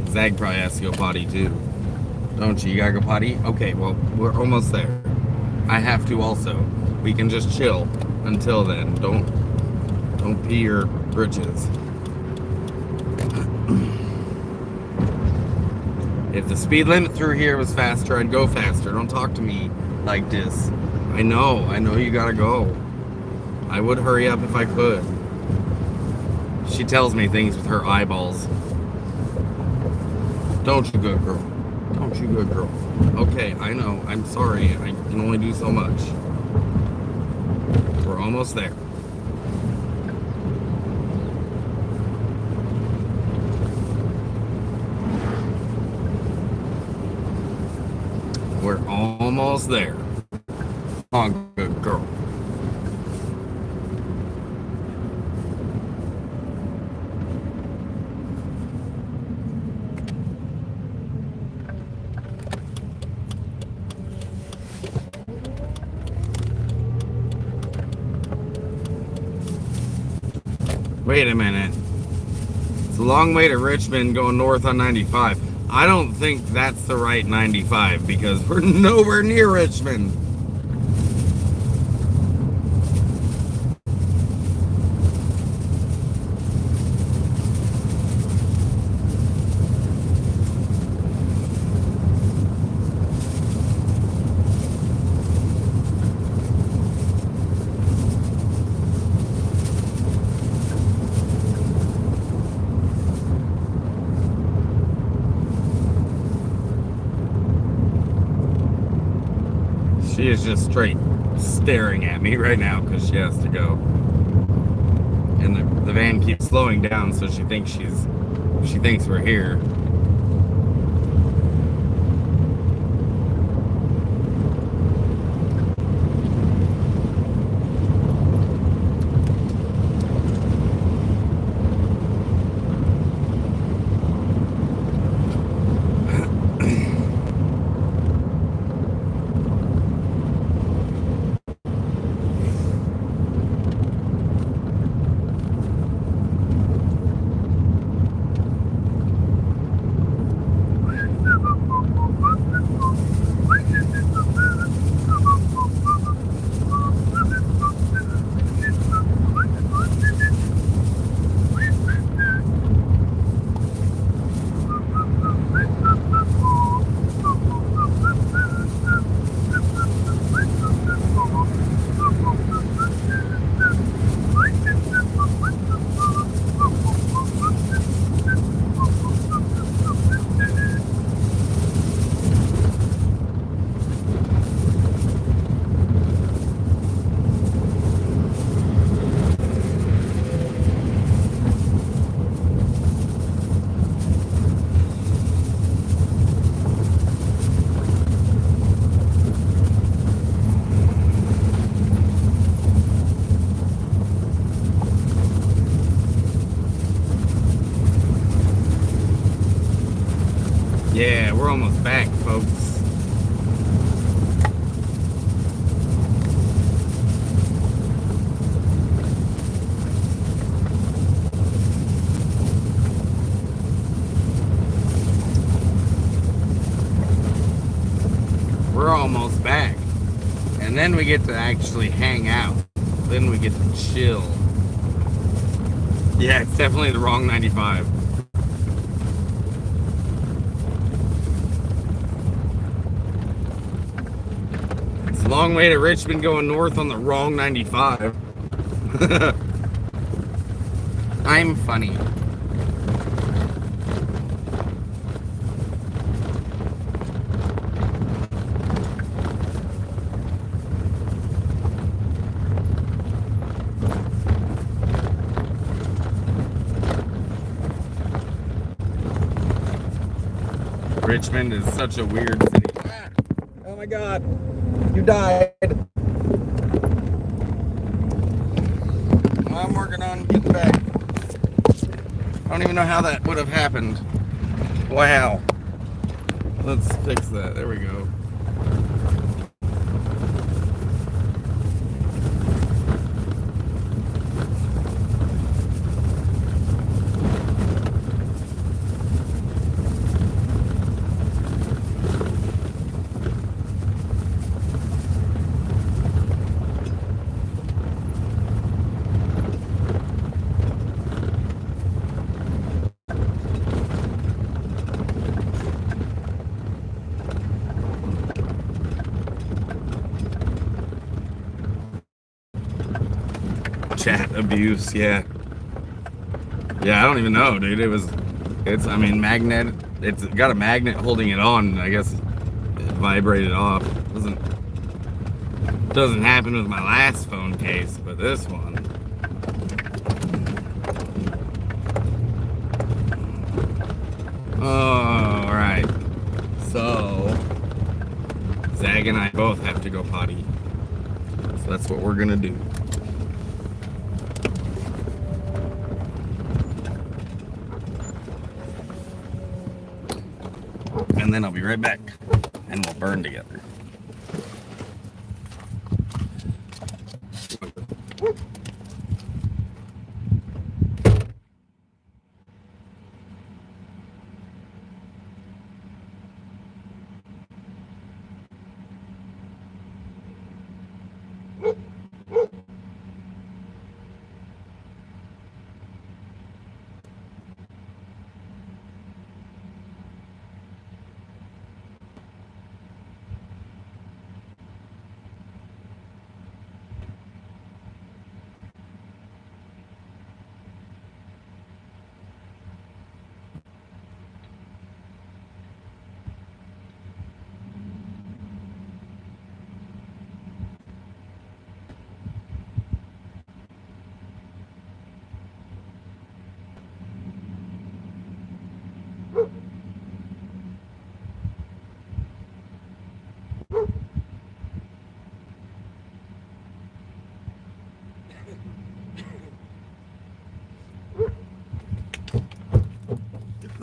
Zag probably has to go potty too. Don't you? You gotta go potty? Okay, well, we're almost there. I have to also. We can just chill until then. Don't pee your britches. If the speed limit through here was faster, I'd go faster. Don't talk to me like this. I know you gotta go. I would hurry up if I could. She tells me things with her eyeballs. Don't you, good girl. Don't you, good girl. Okay, I know. I'm sorry. I can only do so much. We're almost there. We're almost there. Come on, good girl. Wait a minute. It's a long way to Richmond going north on 95. I don't think that's the right 95 because we're nowhere near Richmond. She is just straight staring at me right now because she has to go. And the van keeps slowing down, so she thinks we're here. Yeah, we're almost back, folks. We're almost back. And then we get to actually hang out. Then we get to chill. Yeah, it's definitely the wrong 95. It's a long way to Richmond going north on the wrong 95. I'm funny. Richmond is such a weird city. Oh my god, you died. I'm working on getting back. I don't even know how that would have happened. Wow. Let's fix that. There we go. Chat abuse, yeah. Yeah, I don't even know, dude. I mean, magnet. It's got a magnet holding it on. I guess it vibrated off. Doesn't happen with my last phone case, but this one. Oh, all right. So, Zag and I both have to go potty. So that's what we're gonna do. And then I'll be right back, and we'll burn together.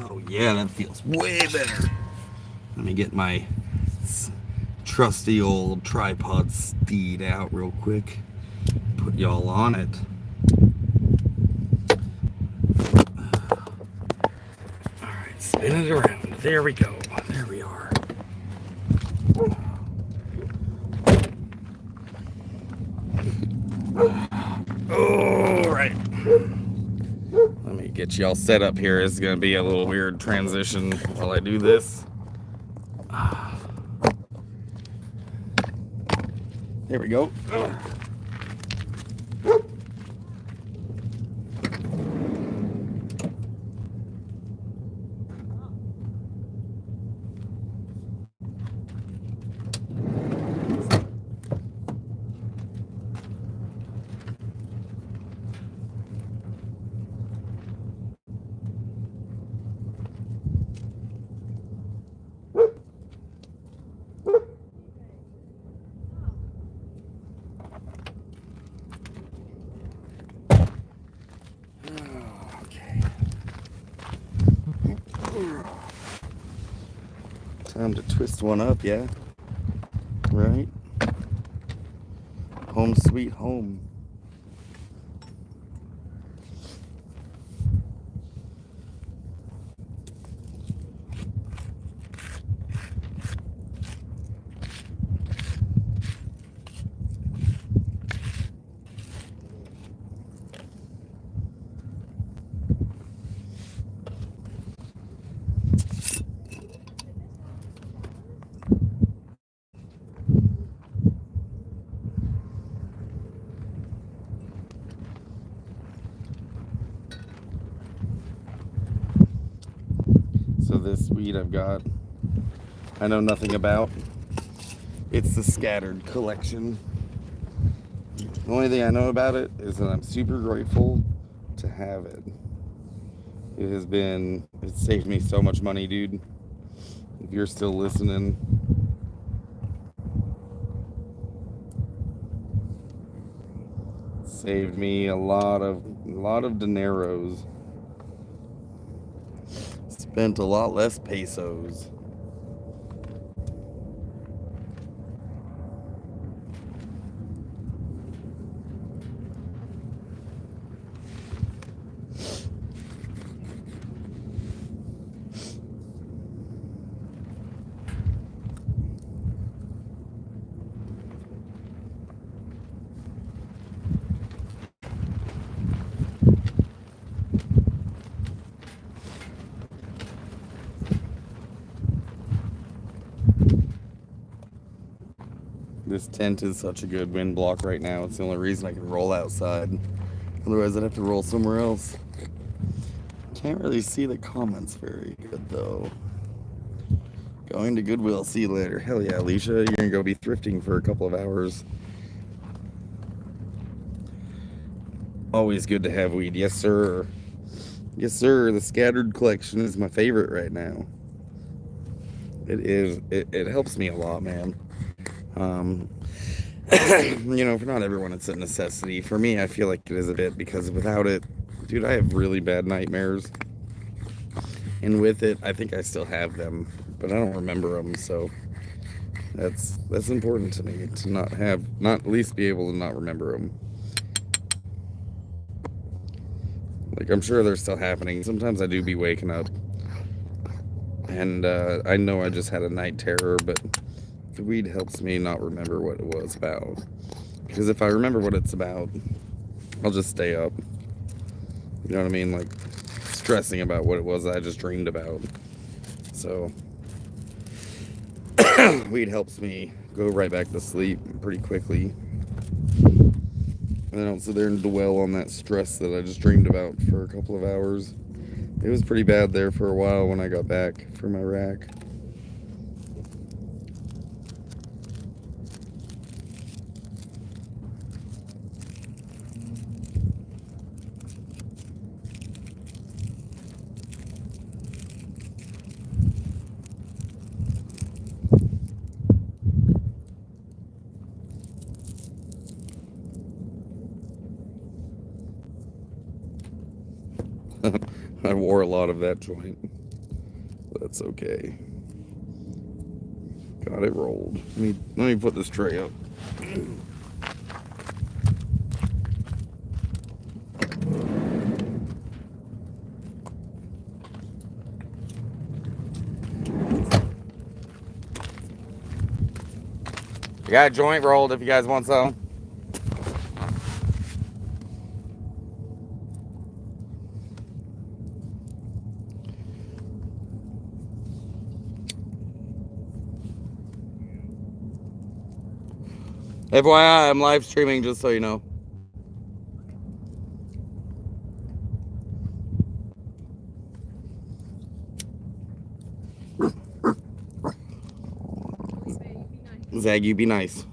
Oh yeah, that feels way better. Let me get my trusty old tripod steed out real quick. Put y'all on it. Alright, spin it around. There we go. There we are. Alright. Let me get y'all set up here. It's going to be a little weird transition while I do this. There we go. Time to twist one up, yeah? Right? Home sweet home. So this weed I've got, I know nothing about. It's the scattered collection. The only thing I know about it is that I'm super grateful to have it. It saved me so much money, dude. If you're still listening, saved me a lot of dineros. Spent a lot less pesos. This tent is such a good wind block right now. It's the only reason I can roll outside. Otherwise, I'd have to roll somewhere else. Can't really see the comments very good, though. Going to Goodwill. See you later. Hell yeah, Alicia. You're going to go be thrifting for a couple of hours. Always good to have weed. Yes, sir. Yes, sir. The scattered collection is my favorite right now. It is. It helps me a lot, man. You know, for not everyone, it's a necessity. For me, I feel like it is a bit, because without it, dude, I have really bad nightmares. And with it, I think I still have them, but I don't remember them. So that's important to me, to not at least be able to not remember them. Like, I'm sure they're still happening. Sometimes I do be waking up, and I know I just had a night terror, but the weed helps me not remember what it was about. Because if I remember what it's about, I'll just stay up. You know what I mean? Like, stressing about what it was I just dreamed about. So, weed helps me go right back to sleep pretty quickly. And I don't sit there and dwell on that stress that I just dreamed about for a couple of hours. It was pretty bad there for a while when I got back from Iraq. I wore a lot of that joint. That's okay. Got it rolled. Let me put this tray up. I got a joint rolled if you guys want some. FYI, I'm live streaming, just so you know. Zag, you be nice.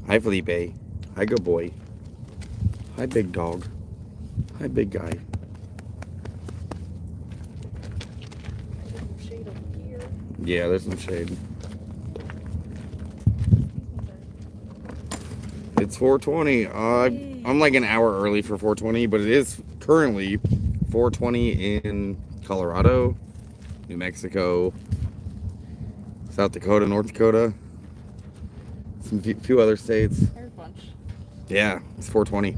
Hi, Felipe. Hi, good boy. Hi, big dog. Hi, big guy. Yeah, there's some shade. It's 4:20. I'm like an hour early for 4:20, but it is currently 4:20 in Colorado. New Mexico, South Dakota, North Dakota, some few other states. There's a bunch. Yeah, it's 4:20.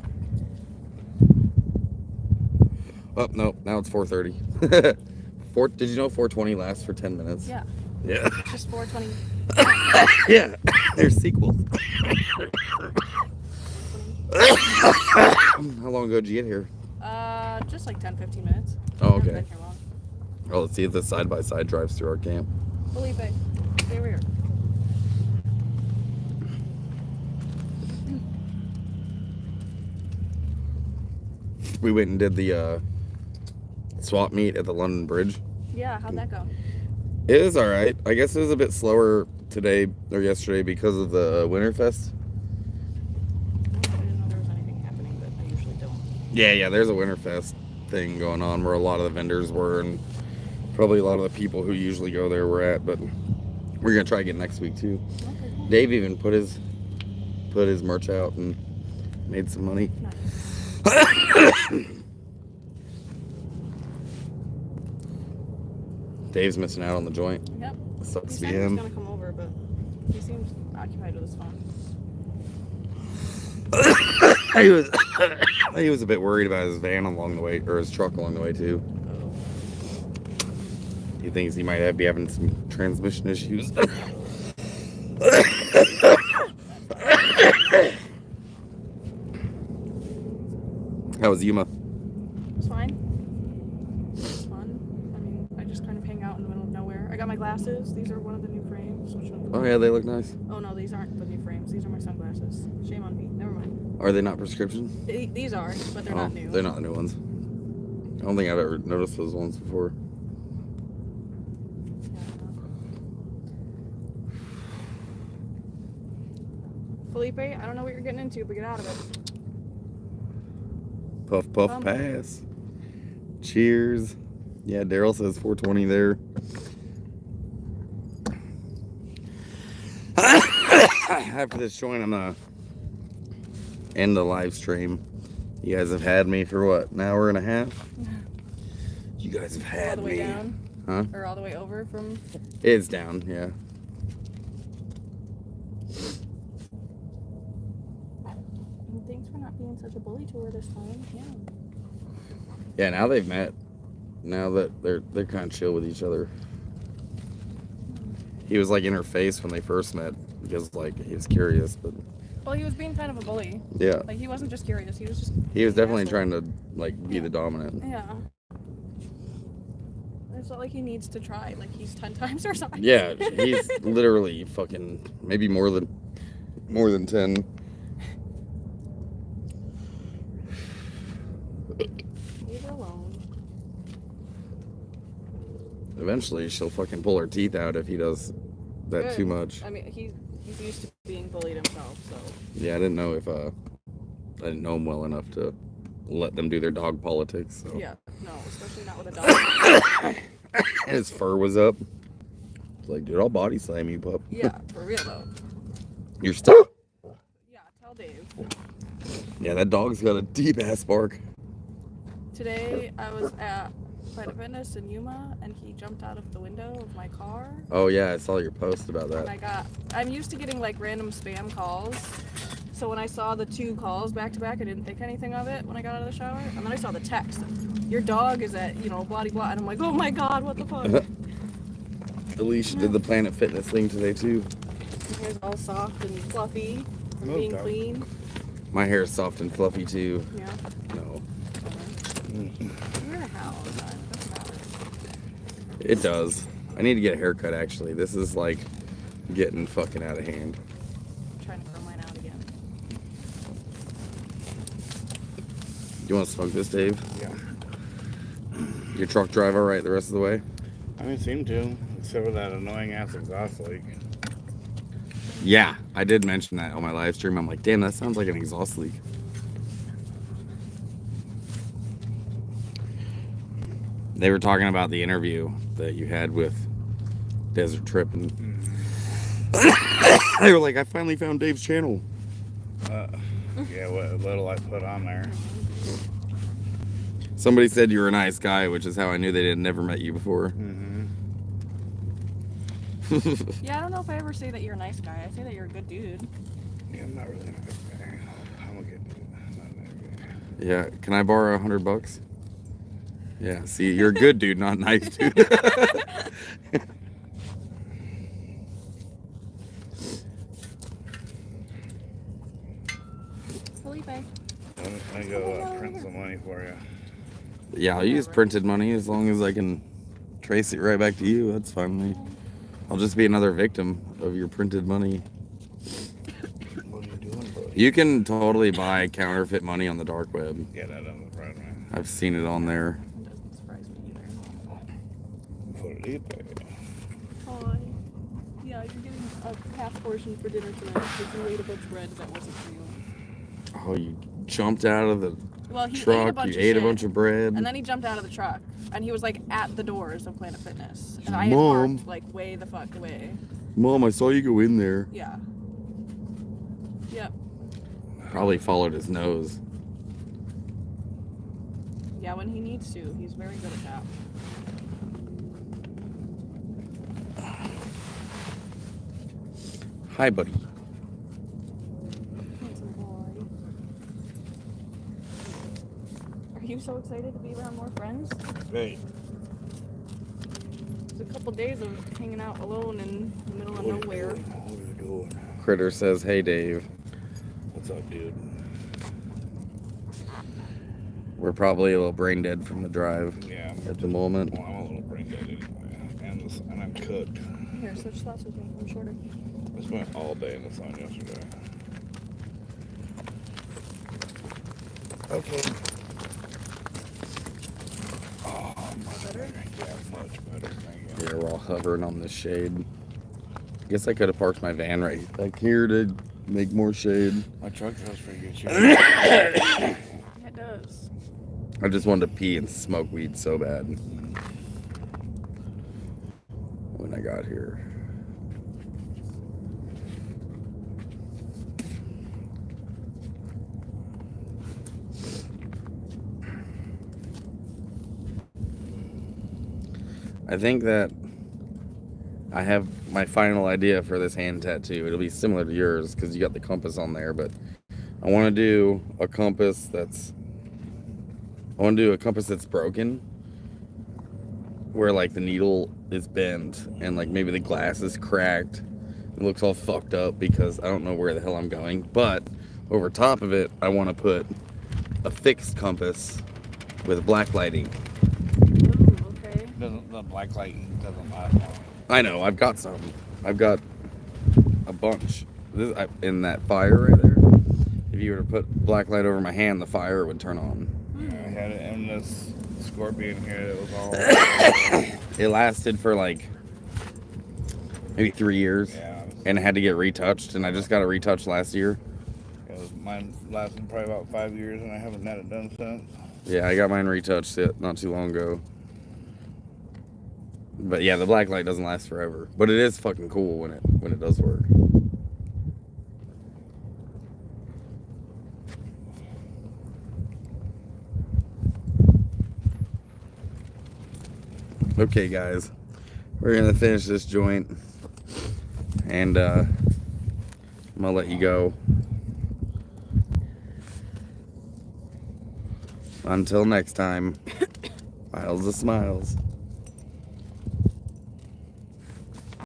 Oh no, now it's 4:30. Did you know 4:20 lasts for 10 minutes? Yeah. Yeah. Just 4:20. Yeah. There's sequels. How long ago did you get here? Just like 10-15 minutes. Oh, Haven't okay. been here long. Oh, let's see if the side-by-side drives through our camp. Felipe, stay over here. We went and did the swap meet at the London Bridge. Yeah, how'd that go? It was all right. I guess it was a bit slower today or yesterday because of the Winterfest. I didn't know there was anything happening, but I usually don't. Yeah, there's a Winterfest thing going on where a lot of the vendors were and probably a lot of the people who usually go there were at, but we're gonna try again next week too. Okay, cool. Dave even put his merch out and made some money. Nice. Dave's missing out on the joint. Yep. Sucks He to said be he was him. gonna come over, but he seems occupied with his phone. He was a bit worried about his van along the way, or his truck along the way too. Oh. He thinks he might be having some transmission issues. How was Yuma? It's fine. It's fun. I mean, I just kind of hang out in the middle of nowhere. I got my glasses. These are one of the new frames. Which one? Oh yeah, they look nice. Oh no, these aren't the new frames. These are my sunglasses. Shame on me. Never mind. Are they not prescription? These are, but they're not new. They're not the new ones. I don't think I've ever noticed those ones before. Felipe, I don't know what you're getting into, but get out of it. Puff, puff, pass. Cheers. Yeah, Daryl says 420 there. After this joint, I'm gonna end the live stream. You guys have had me for what, an hour and a half? You guys have had all the way me. down? Huh? Or all the way over from... It's down, yeah. Thanks for not being such a bully to her this time. Yeah. Yeah, now they've met. Now that they're kind of chill with each other. He was like in her face when they first met because like he was curious, but Well, he was being kind of a bully. yeah, Like, he wasn't just curious. He was just... he was definitely asshole. trying to like be the dominant. Yeah. It's not like he needs to try. Like, he's 10 times her size. Yeah, he's literally fucking maybe more than 10. Leave her alone. Eventually, she'll fucking pull her teeth out if he does that Good. too much. I mean, he's used to being bullied himself, so... Yeah, I didn't know if I didn't know him well enough to let them do their dog politics. So. Yeah, no, especially not with a dog. And his fur was up. It's like, dude, I'll body slam you, pup. Yeah, for real, though. You're still. Yeah, tell Dave. Yeah, that dog's got a deep ass bark. Today, I was at Planet Fitness in Yuma, and he jumped out of the window of my car. Oh yeah, I saw your post about And that. I'm used to getting like random spam calls. So when I saw the 2 calls back to back, I didn't think anything of it when I got out of the shower. And then I saw the text. Your dog is at, blah, blah, blah. And I'm like, oh my God, what the fuck? Alicia did the Planet Fitness thing today too. My hair's all soft and fluffy from Moved being up. clean. My hair is soft and fluffy too. Yeah. No, You're in a house. That's about it. it does. I need to get a haircut actually. This is like getting fucking out of hand. I'm trying to grow mine out again. You want to smoke this, Dave? Yeah. Your truck drive all right the rest of the way? I didn't seem to, except for that annoying ass exhaust leak. Yeah, I did mention that on my live stream. I'm like, damn, that sounds like an exhaust leak. They were talking about the interview that you had with Desert Trip, and they were like, I finally found Dave's channel. Yeah, what little I put on there. Somebody said you were a nice guy, which is how I knew they had never met you before. Mm-hmm. Yeah, I don't know if I ever say that you're a nice guy. I say that you're a good dude. Yeah, I'm not really a nice guy. I'm a good dude. I'm not a nice guy. Yeah, can I borrow $100? Yeah, see, you're a good dude, not nice dude. Felipe. Let me go print some money for you. Yeah, I'll use printed money as long as I can trace it right back to you. That's fine with me. I'll just be another victim of your printed money. What are you doing, buddy? You can totally buy counterfeit money on the dark web. Yeah, that doesn't surprise me. I've seen it on there. It doesn't surprise me either. Felipe. Hi. Yeah, you're getting a half portion for dinner tonight because you ate a bunch of bread that wasn't for you. Oh, you jumped out of the Well, he ate a truck. bunch You of ate a shit, bunch of bread. and then he jumped out of the truck, and he was like at the doors of Planet Fitness, and I had Mom. parked like way the fuck away. Mom, I saw you go in there. Yeah. Yep. Probably followed his nose. Yeah, when he needs to, he's very good at that. Hi, buddy. Handsome boy. Are you so excited to be around more friends? Hey. It's a couple days of hanging out alone in the middle of nowhere. What are you doing? Critter says, hey, Dave. What's up, dude? We're probably a little brain dead from the drive Yeah, at the moment. well, I'm a little brain dead anyway. And I'm cooked. Here, switch slots with me. I'm shorter. I spent all day in the sun yesterday. Okay. Oh, much better? Yeah, much better. Thank you. Yeah, we're all hovering on this shade. I guess I could have parked my van right back here to make more shade. My truck does pretty good shit. Yeah, it does. I just wanted to pee and smoke weed so bad when I got here. I think that I have my final idea for this hand tattoo. It'll be similar to yours because you got the compass on there, but I want to do a compass that's broken, where like the needle is bent and like maybe the glass is cracked. It looks all fucked up because I don't know where the hell I'm going. But over top of it, I want to put a fixed compass with black lighting. Ooh, okay. The black light doesn't last long. I know, I've got some. I've got a bunch. In that fire right there, if you were to put black light over my hand, the fire would turn on. I had it in this scorpion here that was all. It lasted for like maybe 3 years, Yeah. and it had to get retouched, and I just got it retouched last year. Mine lasted probably about 5 years, and I haven't had it done since. Yeah, I got mine retouched not too long ago. But yeah, the black light doesn't last forever, but it is fucking cool when it does work. Okay, guys, we're gonna finish this joint, and I'm gonna let you go. Until next time, Miles of Smiles.